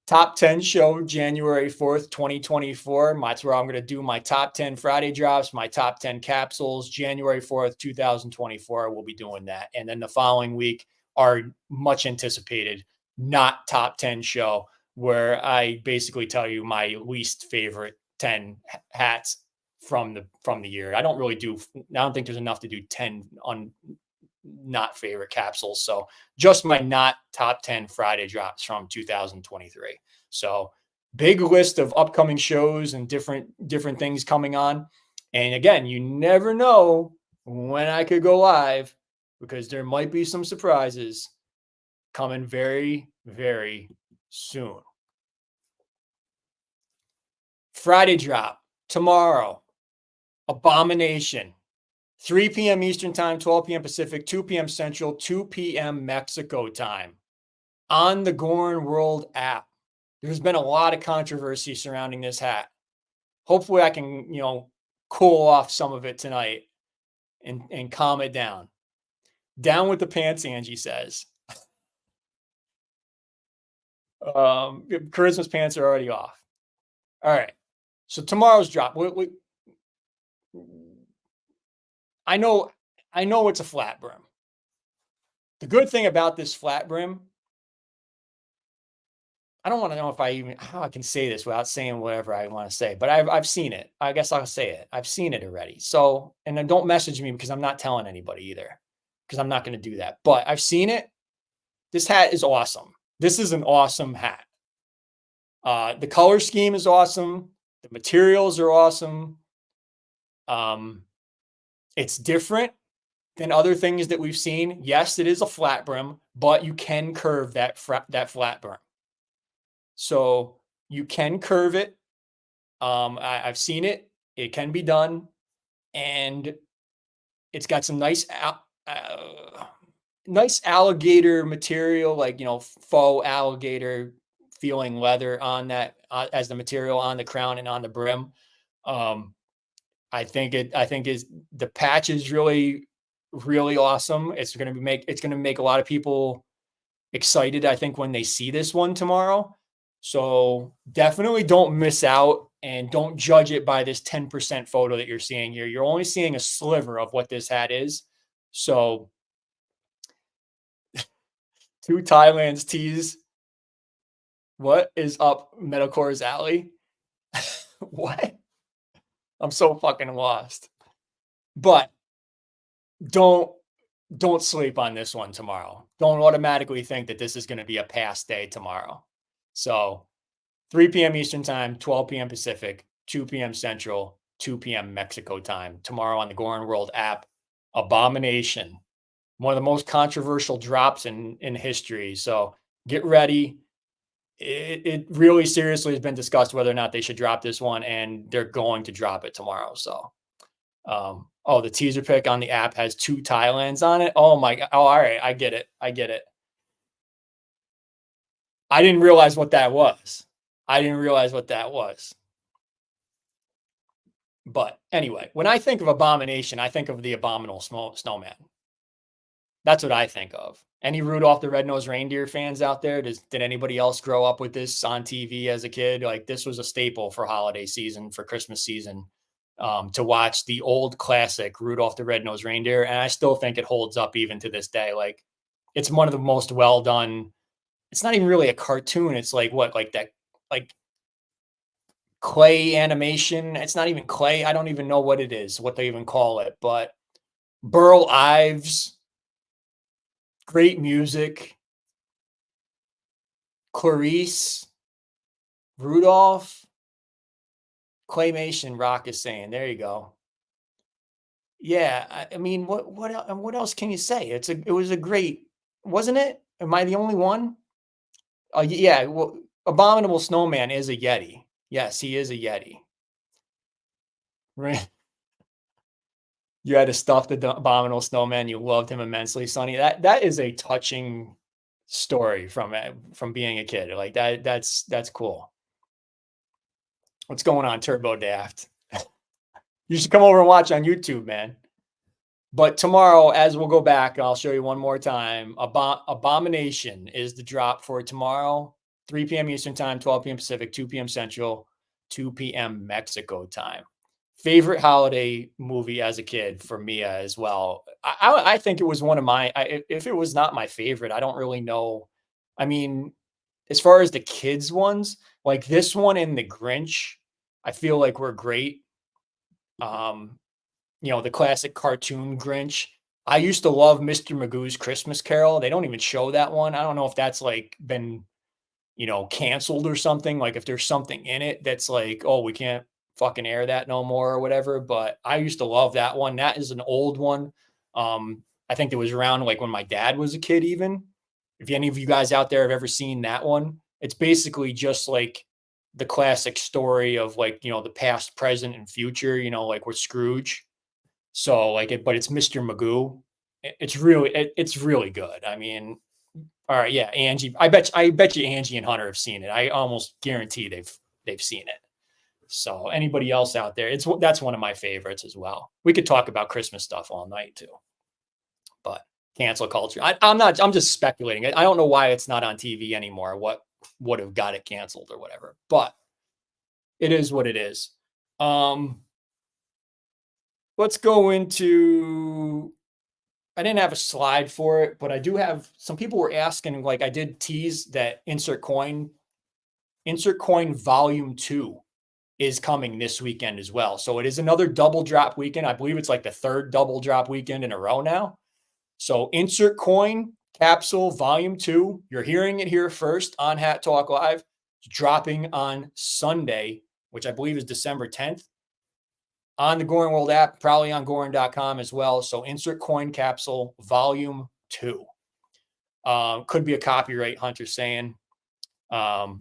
Top 10 show January 4th, 2024. That's where I'm going to do my top 10 Friday drops, my top 10 capsules. January 4th, 2024. We'll be doing that. And then the following week, our much anticipated not top 10 show, where I basically tell you my least favorite 10 hats from the year. I don't really do. I don't think there's enough to do 10 on not favorite capsules. So just my not top 10 Friday drops from 2023. So big list of upcoming shows and different things coming on. And again, you never know when I could go live because there might be some surprises coming very, very soon. Friday drop tomorrow. Abomination. 3 p.m. Eastern Time, 12 p.m. Pacific, 2 p.m. Central, 2 p.m. Mexico time on the Goorin World app. There's been a lot of controversy surrounding this hat. Hopefully I can, cool off some of it tonight and calm it down. Down with the pants, Angie says. Charisma's pants are already off. All right. So tomorrow's drop. I know it's a flat brim. The good thing about this flat brim, I don't want to know how I can say this without saying whatever I want to say, but I've seen it. I guess I'll say it. I've seen it already. So, and then don't message me because I'm not telling anybody either, because I'm not going to do that. But I've seen it. This hat is awesome. This is an awesome hat. The color scheme is awesome. The materials are awesome. It's different than other things that we've seen. Yes, it is a flat brim, but you can curve that flat brim. So you can curve it. I've seen it. It can be done. And it's got some nice alligator material, like, faux alligator feeling leather on that as the material on the crown and on the brim. I think the patch is really, really awesome. It's going to make a lot of people excited, I think, when they see this one tomorrow. So definitely don't miss out and don't judge it by this 10% photo that you're seeing here. You're only seeing a sliver of what this hat is. So two Thailand's tees. What is up Metalcore's alley? What? I'm so fucking lost. But don't sleep on this one tomorrow. Don't automatically think that this is going to be a pass day tomorrow. So 3 p.m. Eastern Time, 12 p.m. Pacific, 2 p.m. Central, 2 p.m. Mexico time tomorrow on the Goorin World app. Abomination. One of the most controversial drops in history. So get ready. It really seriously has been discussed whether or not they should drop this one, and they're going to drop it tomorrow. So, the teaser pic on the app has 2 Thailands on it. Oh my God. Oh, all right. I get it. I didn't realize what that was. But anyway, when I think of abomination, I think of the abominable snowman. That's what I think of. Any Rudolph the Red-Nosed Reindeer fans out there? Did anybody else grow up with this on TV as a kid? Like, this was a staple for holiday season, for Christmas season, to watch the old classic Rudolph the Red-Nosed Reindeer. And I still think it holds up even to this day. Like, it's one of the most well done. It's not even really a cartoon. It's like clay animation. It's not even clay. I don't even know what it is, what they even call it. But Burl Ives, great music. Clarice, Rudolph, claymation. Rock is saying, there you go. Yeah, I mean, what else can you say? It was a great, wasn't it? Am I the only one? Yeah. Well, Abominable Snowman is a Yeti. Yes, he is a Yeti. Right. You had to stuff the Abominable Snowman. You loved him immensely, Sonny. That is a touching story from being a kid. Like that's cool. What's going on, Turbo Daft? You should come over and watch on YouTube, man. But tomorrow, as we'll go back, I'll show you one more time. Abomination is the drop for tomorrow. 3 p.m. Eastern Time, 12 p.m. Pacific, 2 p.m. Central, 2 p.m. Mexico time. Favorite holiday movie as a kid for Mia as well. I think it was one of my, if it was not my favorite, I don't really know. I mean, as far as the kids ones, like this one and The Grinch, I feel like were great. Um, the classic cartoon Grinch. I used to love Mr. Magoo's Christmas Carol. They don't even show that one. I don't know if that's like been, canceled or something. Like if there's something in it that's like, oh, we can't fucking air that no more or whatever. But I used to love that one. That is an old one. I think it was around like when my dad was a kid, even. If any of you guys out there have ever seen that one, it's basically just like the classic story of like, the past, present, and future, like with Scrooge. So like it, but it's Mr. Magoo. It's really good. I mean, all right, yeah, Angie. I bet you Angie and Hunter have seen it. I almost guarantee they've seen it. So anybody else out there, that's one of my favorites as well. We could talk about Christmas stuff all night too, but cancel culture. I'm not. I'm just speculating. I don't know why it's not on TV anymore. What would have got it canceled or whatever? But it is what it is. Let's go into. I didn't have a slide for it, but I do have. Some people were asking, like I did tease that Insert Coin Volume 2 is coming this weekend as well. So it is another double drop weekend. I believe it's like the third double drop weekend in a row now. So Insert Coin Capsule Volume 2, you're hearing it here first on Hat Talk Live. It's dropping on Sunday, which I believe is December 10th. On the Goorin World app, probably on Goorin.com as well. So Insert Coin Capsule Volume 2. Could be a copyright, Hunter saying. My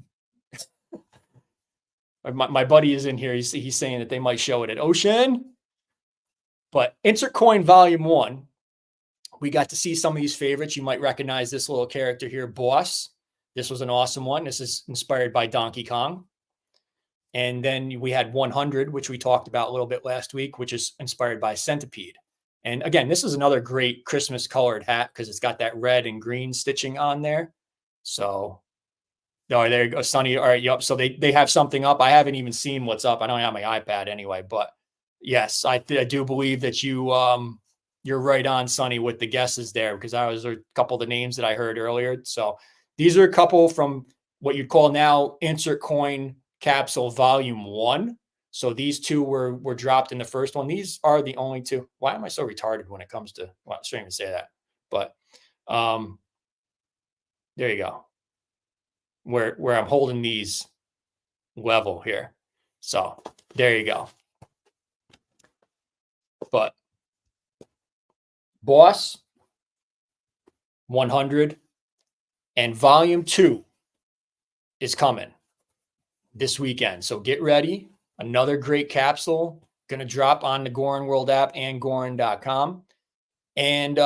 buddy is in here. He's saying that they might show it at Ocean. But Insert Coin Volume 1, we got to see some of these favorites. You might recognize this little character here, Boss. This was an awesome one. This is inspired by Donkey Kong. And then we had 100, which we talked about a little bit last week, which is inspired by Centipede. And again, this is another great Christmas colored hat because it's got that red and green stitching on there. So, oh, there you go, Sonny. All right, yep. So they have something up. I haven't even seen what's up. I don't have my iPad anyway, but yes, I do believe that you're right on, Sonny, with the guesses there because I was a couple of the names that I heard earlier. So these are a couple from what you'd call now Insert Coin Capsule Volume 1. So these two were dropped in the first one. These are the only two. Why am I so retarded when it comes to, well, I shouldn't even say that, but there you go. Where I'm holding these level here. So there you go. But Boss 100 and Volume 2 is coming this weekend. So get ready. Another great capsule going to drop on the Goorin World app and Goorin.com. And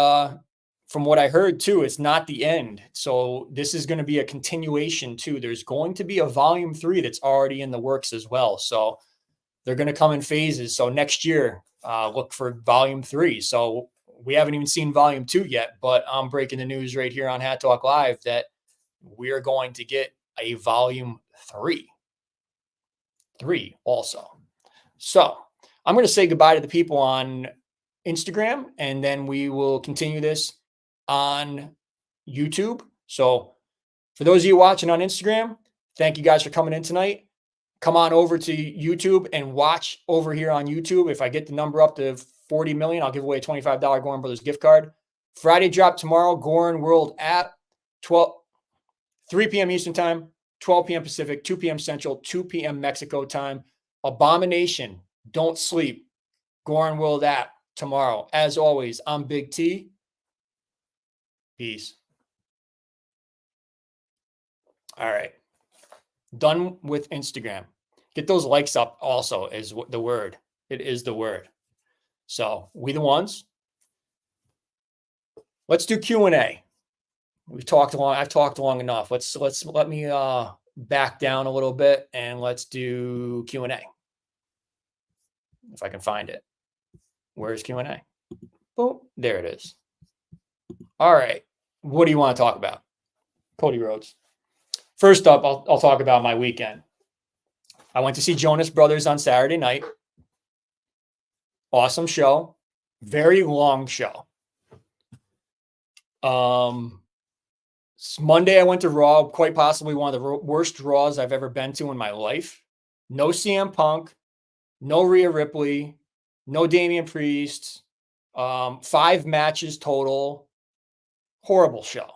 from what I heard too, it's not the end. So this is going to be a continuation too. There's going to be a Volume 3 that's already in the works as well. So they're going to come in phases. So next year, look for Volume 3. So we haven't even seen Volume 2 yet, but I'm breaking the news right here on Hat Talk Live that we are going to get a Volume 3. 3 also. So I'm going to say goodbye to the people on Instagram, and then we will continue this on YouTube. So for those of you watching on Instagram, thank you guys for coming in tonight. Come on over to YouTube and watch over here on YouTube. If I get the number up to 40 million, I'll give away a $25 Goorin Brothers gift card. Friday drop tomorrow, Goorin World app, 3 p.m. Eastern time, 12 p.m. Pacific, 2 p.m. Central, 2 p.m. Mexico time. Abomination. Don't sleep. Goorin World app tomorrow. As always, I'm Big T. Peace. All right. Done with Instagram. Get those likes up also is the word. It is the word. So we the ones. Let's do Q&A. We've talked long. I've talked long enough. Let me back down a little bit and let's do Q&A. If I can find it. Where's Q&A? Boom. There it is. All right. What do you want to talk about? Cody Rhodes. First up, I'll talk about my weekend. I went to see Jonas Brothers on Saturday night. Awesome show. Very long show. Monday I went to Raw, quite possibly one of the worst Raws I've ever been to in my life. No CM Punk, no Rhea Ripley, No Damian Priest. 5 matches total. Horrible show.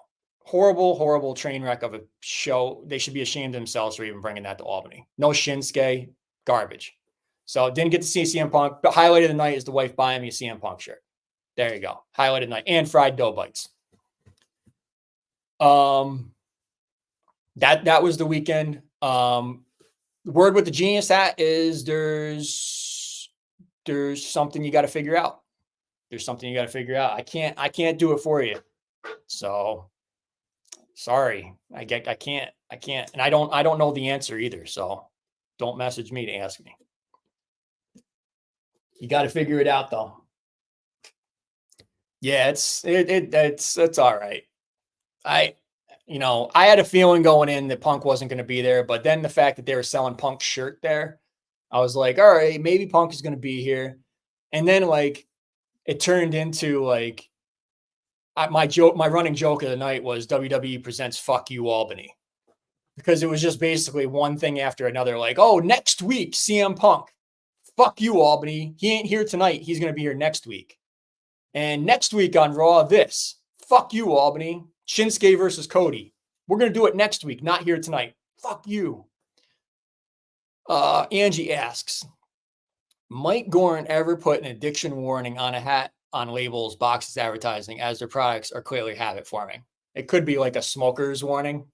Horrible, horrible train wreck of a show. They should be ashamed of themselves for even bringing that to Albany. No Shinsuke, garbage. So didn't get to see CM Punk. But highlight of the night is the wife buying me a CM Punk shirt. There you go. Highlight of the night. And fried dough bites. That was the weekend. The word with the Genius hat is there's something you got to figure out. There's something you got to figure out. I can't do it for you. So sorry. I can't. And I don't know the answer either. So don't message me to ask me. You got to figure it out though. Yeah, it's all right. I had a feeling going in that Punk wasn't going to be there, but then the fact that they were selling Punk's shirt there, I was like, all right, maybe Punk is going to be here. And then like it turned into like my running joke of the night was WWE presents Fuck You Albany, because it was just basically one thing after another. Like, oh, next week, CM Punk, fuck you, Albany. He ain't here tonight. He's going to be here next week. And next week on Raw, this, fuck you, Albany. Shinsuke versus Cody. We're going to do it next week, not here tonight. Fuck you. Angie asks, might Goorin ever put an addiction warning on a hat, on labels, boxes, advertising, as their products are clearly habit forming? It could be like a smoker's warning.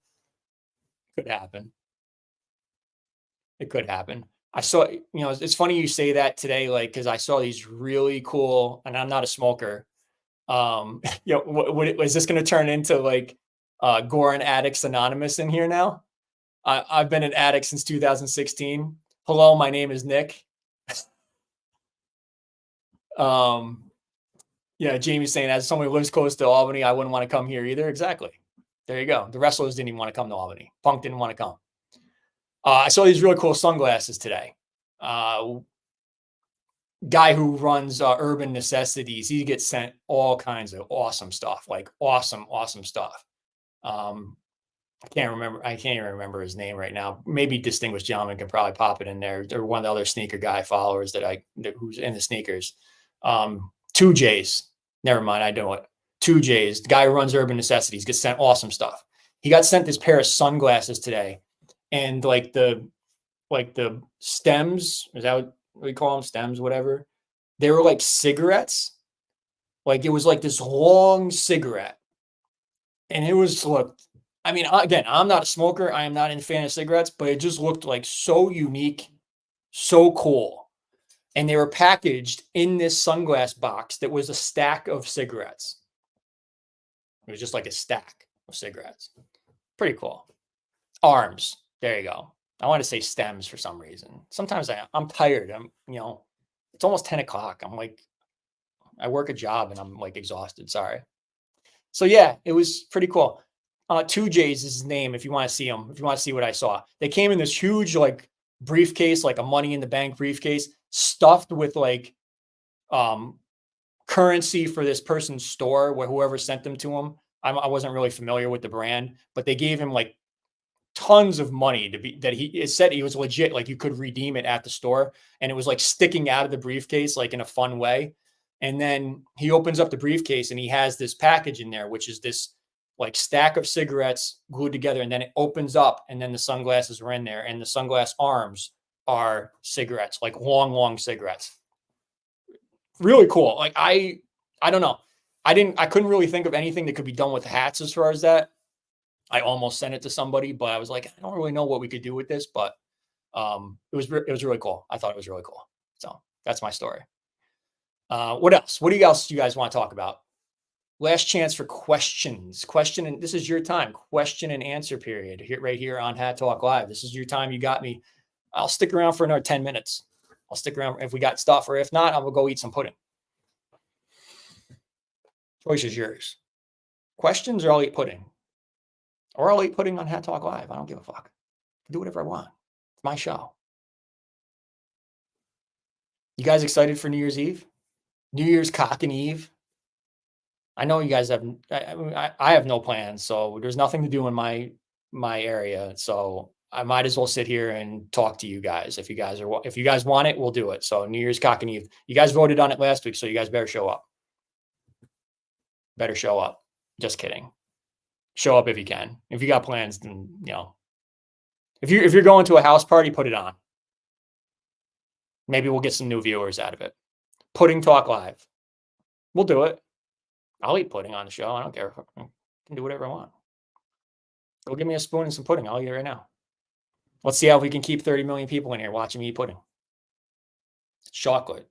Could happen. It could happen. I saw, it's funny you say that today, like, because I saw these really cool, and I'm not a smoker. Is this going to turn into like Goorin Addicts Anonymous in here now? I've been an addict since 2016. Hello, my name is Nick. Yeah, Jamie's saying, as someone who lives close to Albany, I wouldn't want to come here either. Exactly. There you go. The wrestlers didn't even want to come to Albany. Punk didn't want to come. I saw these really cool sunglasses today. Guy who runs Urban Necessities, he gets sent all kinds of awesome stuff, like awesome stuff. I can't even remember his name right now. Maybe Distinguished Gentleman can probably pop it in there. Or one of the other sneaker guy followers who's in the sneakers. 2Js. Never mind, I know it. 2Js. The guy who runs Urban Necessities gets sent awesome stuff. He got sent this pair of sunglasses today, and like the stems, is that what we call them? Stems, whatever. They were like cigarettes. Like it was like this long cigarette, and it was I mean, again, I'm not a smoker. I am not a fan of cigarettes, but it just looked like so unique, so cool. And they were packaged in this sunglass box that was a stack of cigarettes. It was just like a stack of cigarettes. Pretty cool. Arms. There you go. I want to say stems for some reason. Sometimes I'm tired. It's almost 10 o'clock. I'm like, I work a job and I'm like exhausted. Sorry. So yeah, it was pretty cool. 2J's is his name. If you want to see him, if you want to see what I saw, they came in this huge like briefcase, like a Money in the Bank briefcase, stuffed with like currency for this person's store, where whoever sent them to him. I wasn't really familiar with the brand, but they gave him like tons of money it said he was legit, like you could redeem it at the store, and it was like sticking out of the briefcase like in a fun way. And then he opens up the briefcase and he has this package in there, which is this like stack of cigarettes glued together, and then it opens up, and then the sunglasses are in there, and the sunglass arms are cigarettes, like long cigarettes. Really cool. Like I don't know. I couldn't really think of anything that could be done with hats as far as that. I almost sent it to somebody, but I was like, I don't really know what we could do with this, but it was really cool. I thought it was really cool. So that's my story. What else? What else do you guys want to talk about? Last chance for questions. And this is your time. Question and answer period right here on Hat Talk Live. This is your time. You got me. I'll stick around for another 10 minutes. I'll stick around if we got stuff, or if not, I will go eat some pudding. Choice is yours. Questions, or I'll eat pudding. Or I'll eat pudding on Hat Talk Live. I don't give a fuck. Do whatever I want. It's my show. You guys excited for New Year's Eve? New Year's Cock and Eve? I know you guys have. I have no plans, so there's nothing to do in my area. So I might as well sit here and talk to you guys. If you guys want it, we'll do it. So New Year's Cock and Eve. You guys voted on it last week, so you guys better show up. Better show up. Just kidding. Show up if you can. If you got plans, then if you're going to a house party, put it on. Maybe we'll get some new viewers out of it. Pudding Talk Live. We'll do it. I'll eat pudding on the show. I don't care. I can do whatever I want. Go give me a spoon and some pudding. I'll eat it right now. Let's see how we can keep 30 million people in here watching me eat pudding. Chocolate.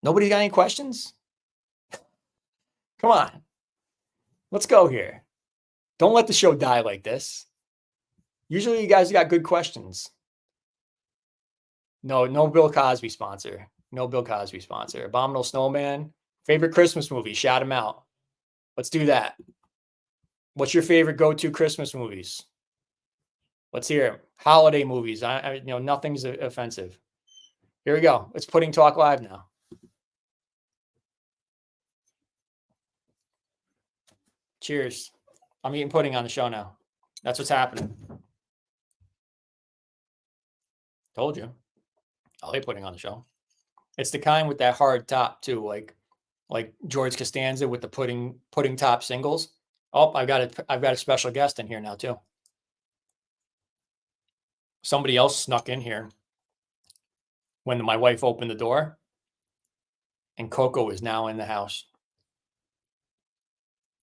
Nobody got any questions? Come on. Let's go here. Don't let the show die like this. Usually you guys got good questions. No Bill Cosby sponsor. No Bill Cosby sponsor. Abominable Snowman. Favorite Christmas movie? Shout him out. Let's do that. What's your favorite go-to Christmas movies? Let's hear it. Holiday movies. Nothing's offensive. Here we go. It's Pudding Talk Live now. Cheers. I'm eating pudding on the show now. That's what's happening. Told you. I'll eat pudding on the show. It's the kind with that hard top too, like George Costanza with the pudding top singles. Oh, I've got a special guest in here now too. Somebody else snuck in here when my wife opened the door, and Coco is now in the house.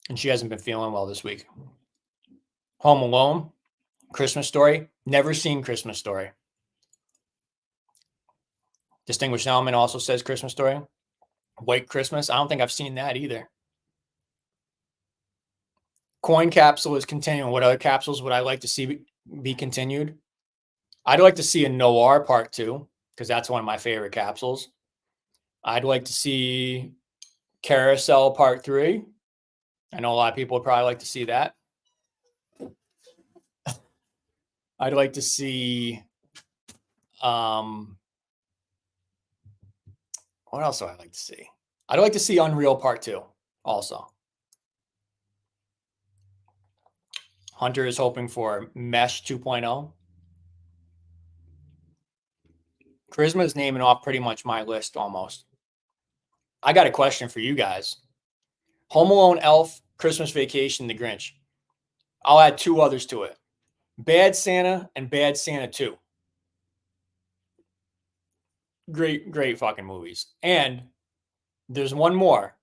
And she hasn't been feeling well this week. Home Alone, Christmas Story, never seen Christmas Story. Distinguished Gentleman also says Christmas Story. White Christmas, I don't think I've seen that either. Coin Capsule is continuing. What other capsules would I like to see be continued? I'd like to see a Noir Part 2, because that's one of my favorite capsules. I'd like to see Carousel Part 3. I know a lot of people would probably like to see that. I'd like to see what else do I like to see? I'd like to see Unreal Part 2 also. Hunter is hoping for Mesh 2.0. Charisma is naming off pretty much my list almost. I got a question for you guys. Home Alone, Elf, Christmas Vacation, The Grinch. I'll add two others to it. Bad Santa and Bad Santa 2. Great fucking movies. And there's one more.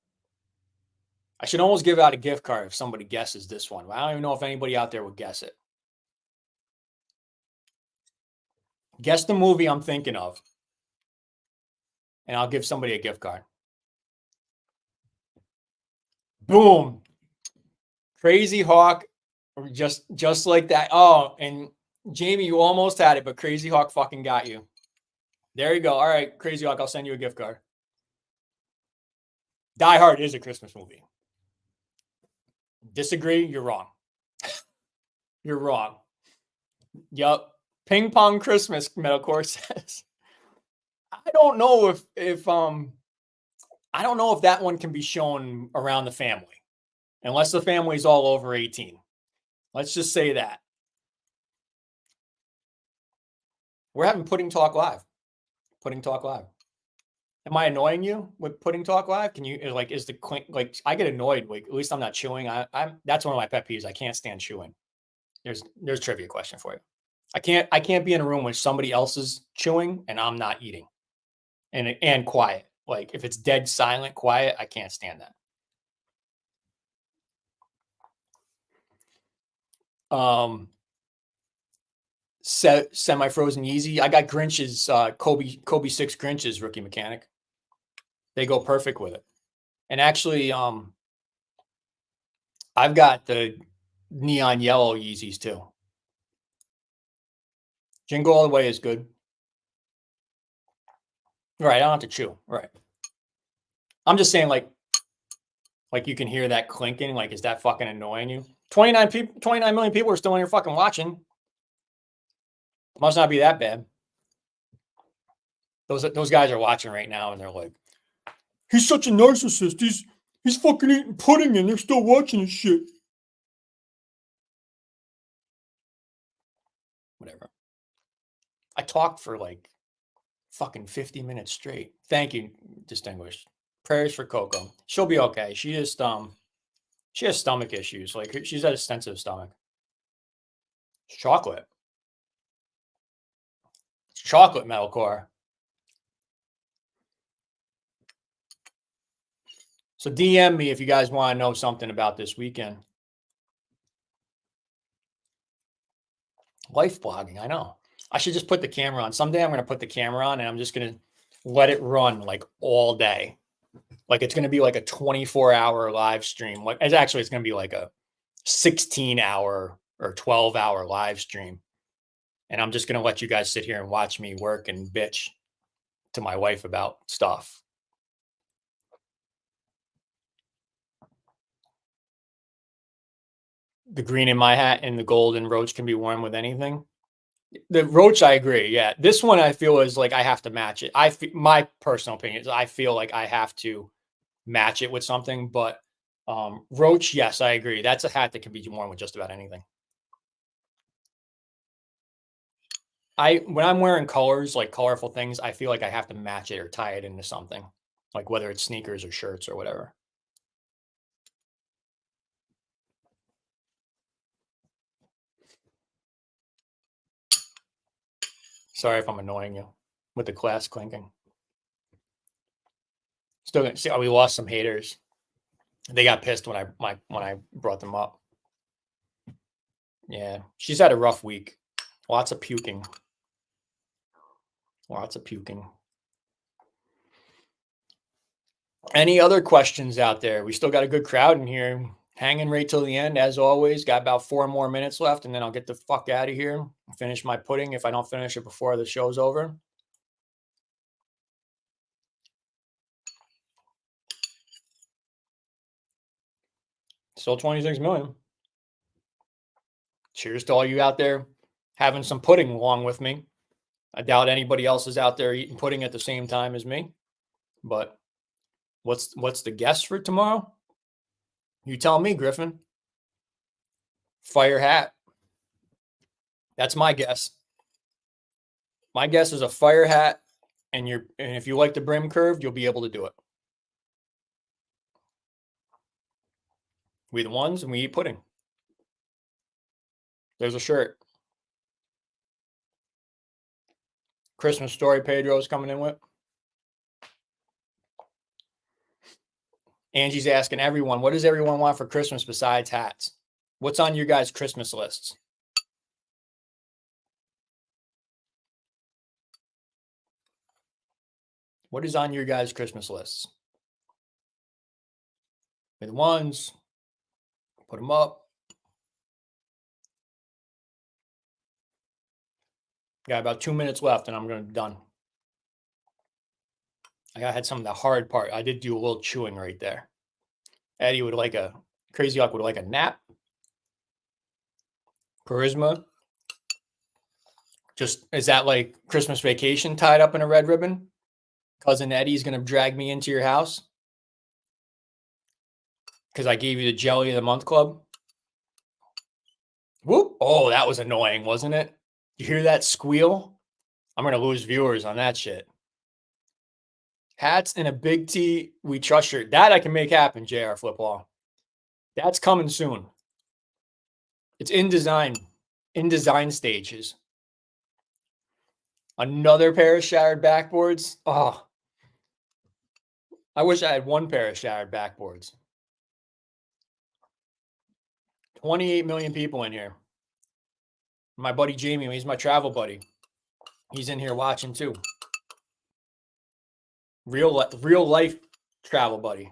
I should almost give out a gift card if somebody guesses this one. I don't even know if anybody out there would guess it. Guess the movie I'm thinking of, and I'll give somebody a gift card. Boom. Crazy Hawk, just like that. Oh, and Jamie, you almost had it, but Crazy Hawk fucking got you. There you go. All right, Crazy Hawk, I'll send you a gift card. Die Hard is a Christmas movie. Disagree? You're wrong. You're wrong. Yup. Ping Pong Christmas, Metalcore says. I don't know if that one can be shown around the family, unless the family's all over 18. Let's just say that. We're having Pudding Talk Live. Pudding Talk Live. Am I annoying you with Pudding Talk Live? Can you is the clink, I get annoyed, at least I'm not chewing. I'm that's one of my pet peeves. I can't stand chewing. There's a trivia question for you. I can't be in a room with somebody else is chewing and I'm not eating. And quiet. Like if it's dead silent, quiet, I can't stand that. Semi-frozen Yeezy. I got Grinch's Kobe 6 Grinch's Rookie Mechanic. They go perfect with it. And actually, I've got the neon yellow Yeezys too. Jingle All the Way is good. Right, I don't have to chew. Right. I'm just saying, like you can hear that clinking. Like, is that fucking annoying you? 29 million people are still in here fucking watching. Must not be that bad. Those guys are watching right now, and they're like, "He's such a narcissist. He's fucking eating pudding, and they're still watching his shit." I talked for like fucking 50 minutes straight. Thank you, distinguished. Prayers for Coco. She'll be okay. She has stomach issues. Like she's had a sensitive stomach. It's chocolate. It's chocolate metalcore. So DM me if you guys want to know something about this weekend. Life blogging, I know. I should just put the camera on. Someday I'm going to put the camera on and I'm just going to let it run like all day. Like it's going to be like a 24-hour live stream. Like it's going to be like a 16-hour or 12-hour live stream. And I'm just going to let you guys sit here and watch me work and bitch to my wife about stuff. The green in my hat and the golden roach can be worn with anything. The roach, I agree. Yeah. This one I feel is like I have to match it. My personal opinion is I feel like I have to match it with something, but roach, yes, I agree. That's a hat that can be worn with just about anything. When I'm wearing colors, like colorful things, I feel like I have to match it or tie it into something, like whether it's sneakers or shirts or whatever. Sorry if I'm annoying you with the glass clinking. Still gonna see. Oh, we lost some haters. They got pissed when I brought them up. Yeah, she's had a rough week. Lots of puking. Lots of puking. Any other questions out there? We still got a good crowd in here. Hanging right till the end, as always. Got about 4 more minutes left, and then I'll get the fuck out of here. Finish my pudding if I don't finish it before the show's over. Still 26 million. Cheers to all you out there having some pudding along with me. I doubt anybody else is out there eating pudding at the same time as me. But what's the guess for tomorrow? You tell me, Griffin. Fire hat. That's my guess. My guess is a fire hat, and if you like the brim curved, you'll be able to do it. We the ones, and we eat pudding. There's a shirt. Christmas story Pedro's coming in with. Angie's asking everyone, what does everyone want for Christmas besides hats? What's on your guys' Christmas lists? What is on your guys' Christmas lists? We're the ones. Put them up. Got about 2 minutes left, and I'm going to be done. I had some of the hard part. I did do a little chewing right there. Eddie would like Crazy Hawk would like a nap. Charisma. Just, is that like Christmas vacation tied up in a red ribbon? Cousin Eddie's going to drag me into your house because I gave you the Jelly of the Month Club. Whoop. Oh, that was annoying, wasn't it? You hear that squeal? I'm going to lose viewers on that shit. Hats and a Big T We Trust shirt. That I can make happen, JR Flipwall. That's coming soon. It's in design stages. Another pair of shattered backboards. Oh, I wish I had one pair of shattered backboards. 28 million people in here. My buddy Jamie, he's my travel buddy. He's in here watching too. Real life travel buddy.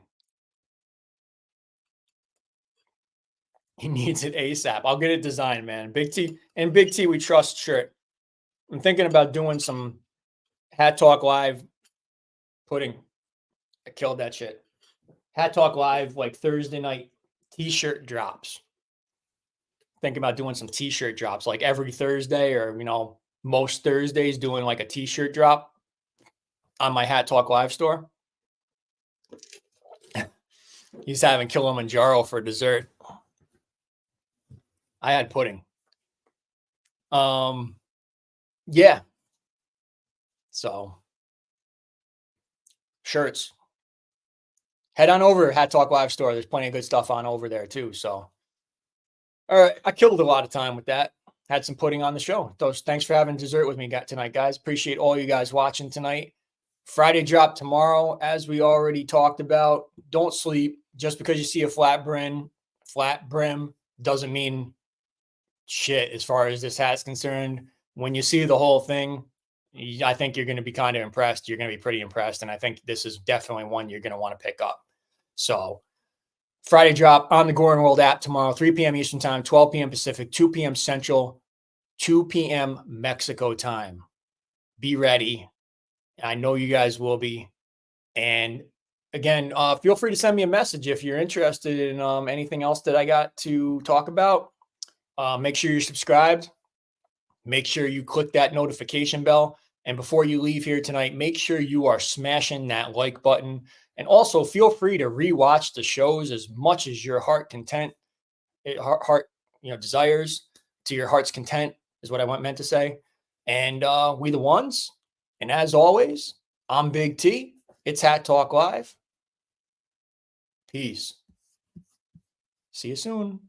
He needs it ASAP. I'll get it designed, man. Big T We Trust shirt. I'm thinking about doing some Hat Talk Live pudding. I killed that shit. Hat Talk Live like Thursday night t-shirt drops. Thinking about doing some t-shirt drops like every Thursday or, most Thursdays doing like a t-shirt drop on my Hat Talk Live store. He's having Kilimanjaro for dessert. I had pudding. Yeah. So shirts, head on over Hat Talk Live store. There's plenty of good stuff on over there too. So, all right, I killed a lot of time with that. Had some pudding on the show. Thanks for having dessert with me tonight, guys. Appreciate all you guys watching tonight. Friday drop tomorrow, as we already talked about. Don't sleep. Just because you see a flat brim doesn't mean shit as far as this hat's concerned. When you see the whole thing, I think you're going to be kind of impressed. You're going to be pretty impressed. And I think this is definitely one you're going to want to pick up. So Friday drop on the Goorin World app tomorrow, 3 p.m. Eastern time, 12 p.m. Pacific, 2 p.m. Central, 2 p.m. Mexico time. Be ready. I know you guys will be. And again, feel free to send me a message if you're interested in anything else that I got to talk about. Make sure you're subscribed. Make sure you click that notification bell. And before you leave here tonight, make sure you are smashing that like button. And also feel free to rewatch the shows as much as your heart desires, to your heart's content is what I meant to say. And we the ones. And as always, I'm Big T. It's Hat Talk Live. Peace. See you soon.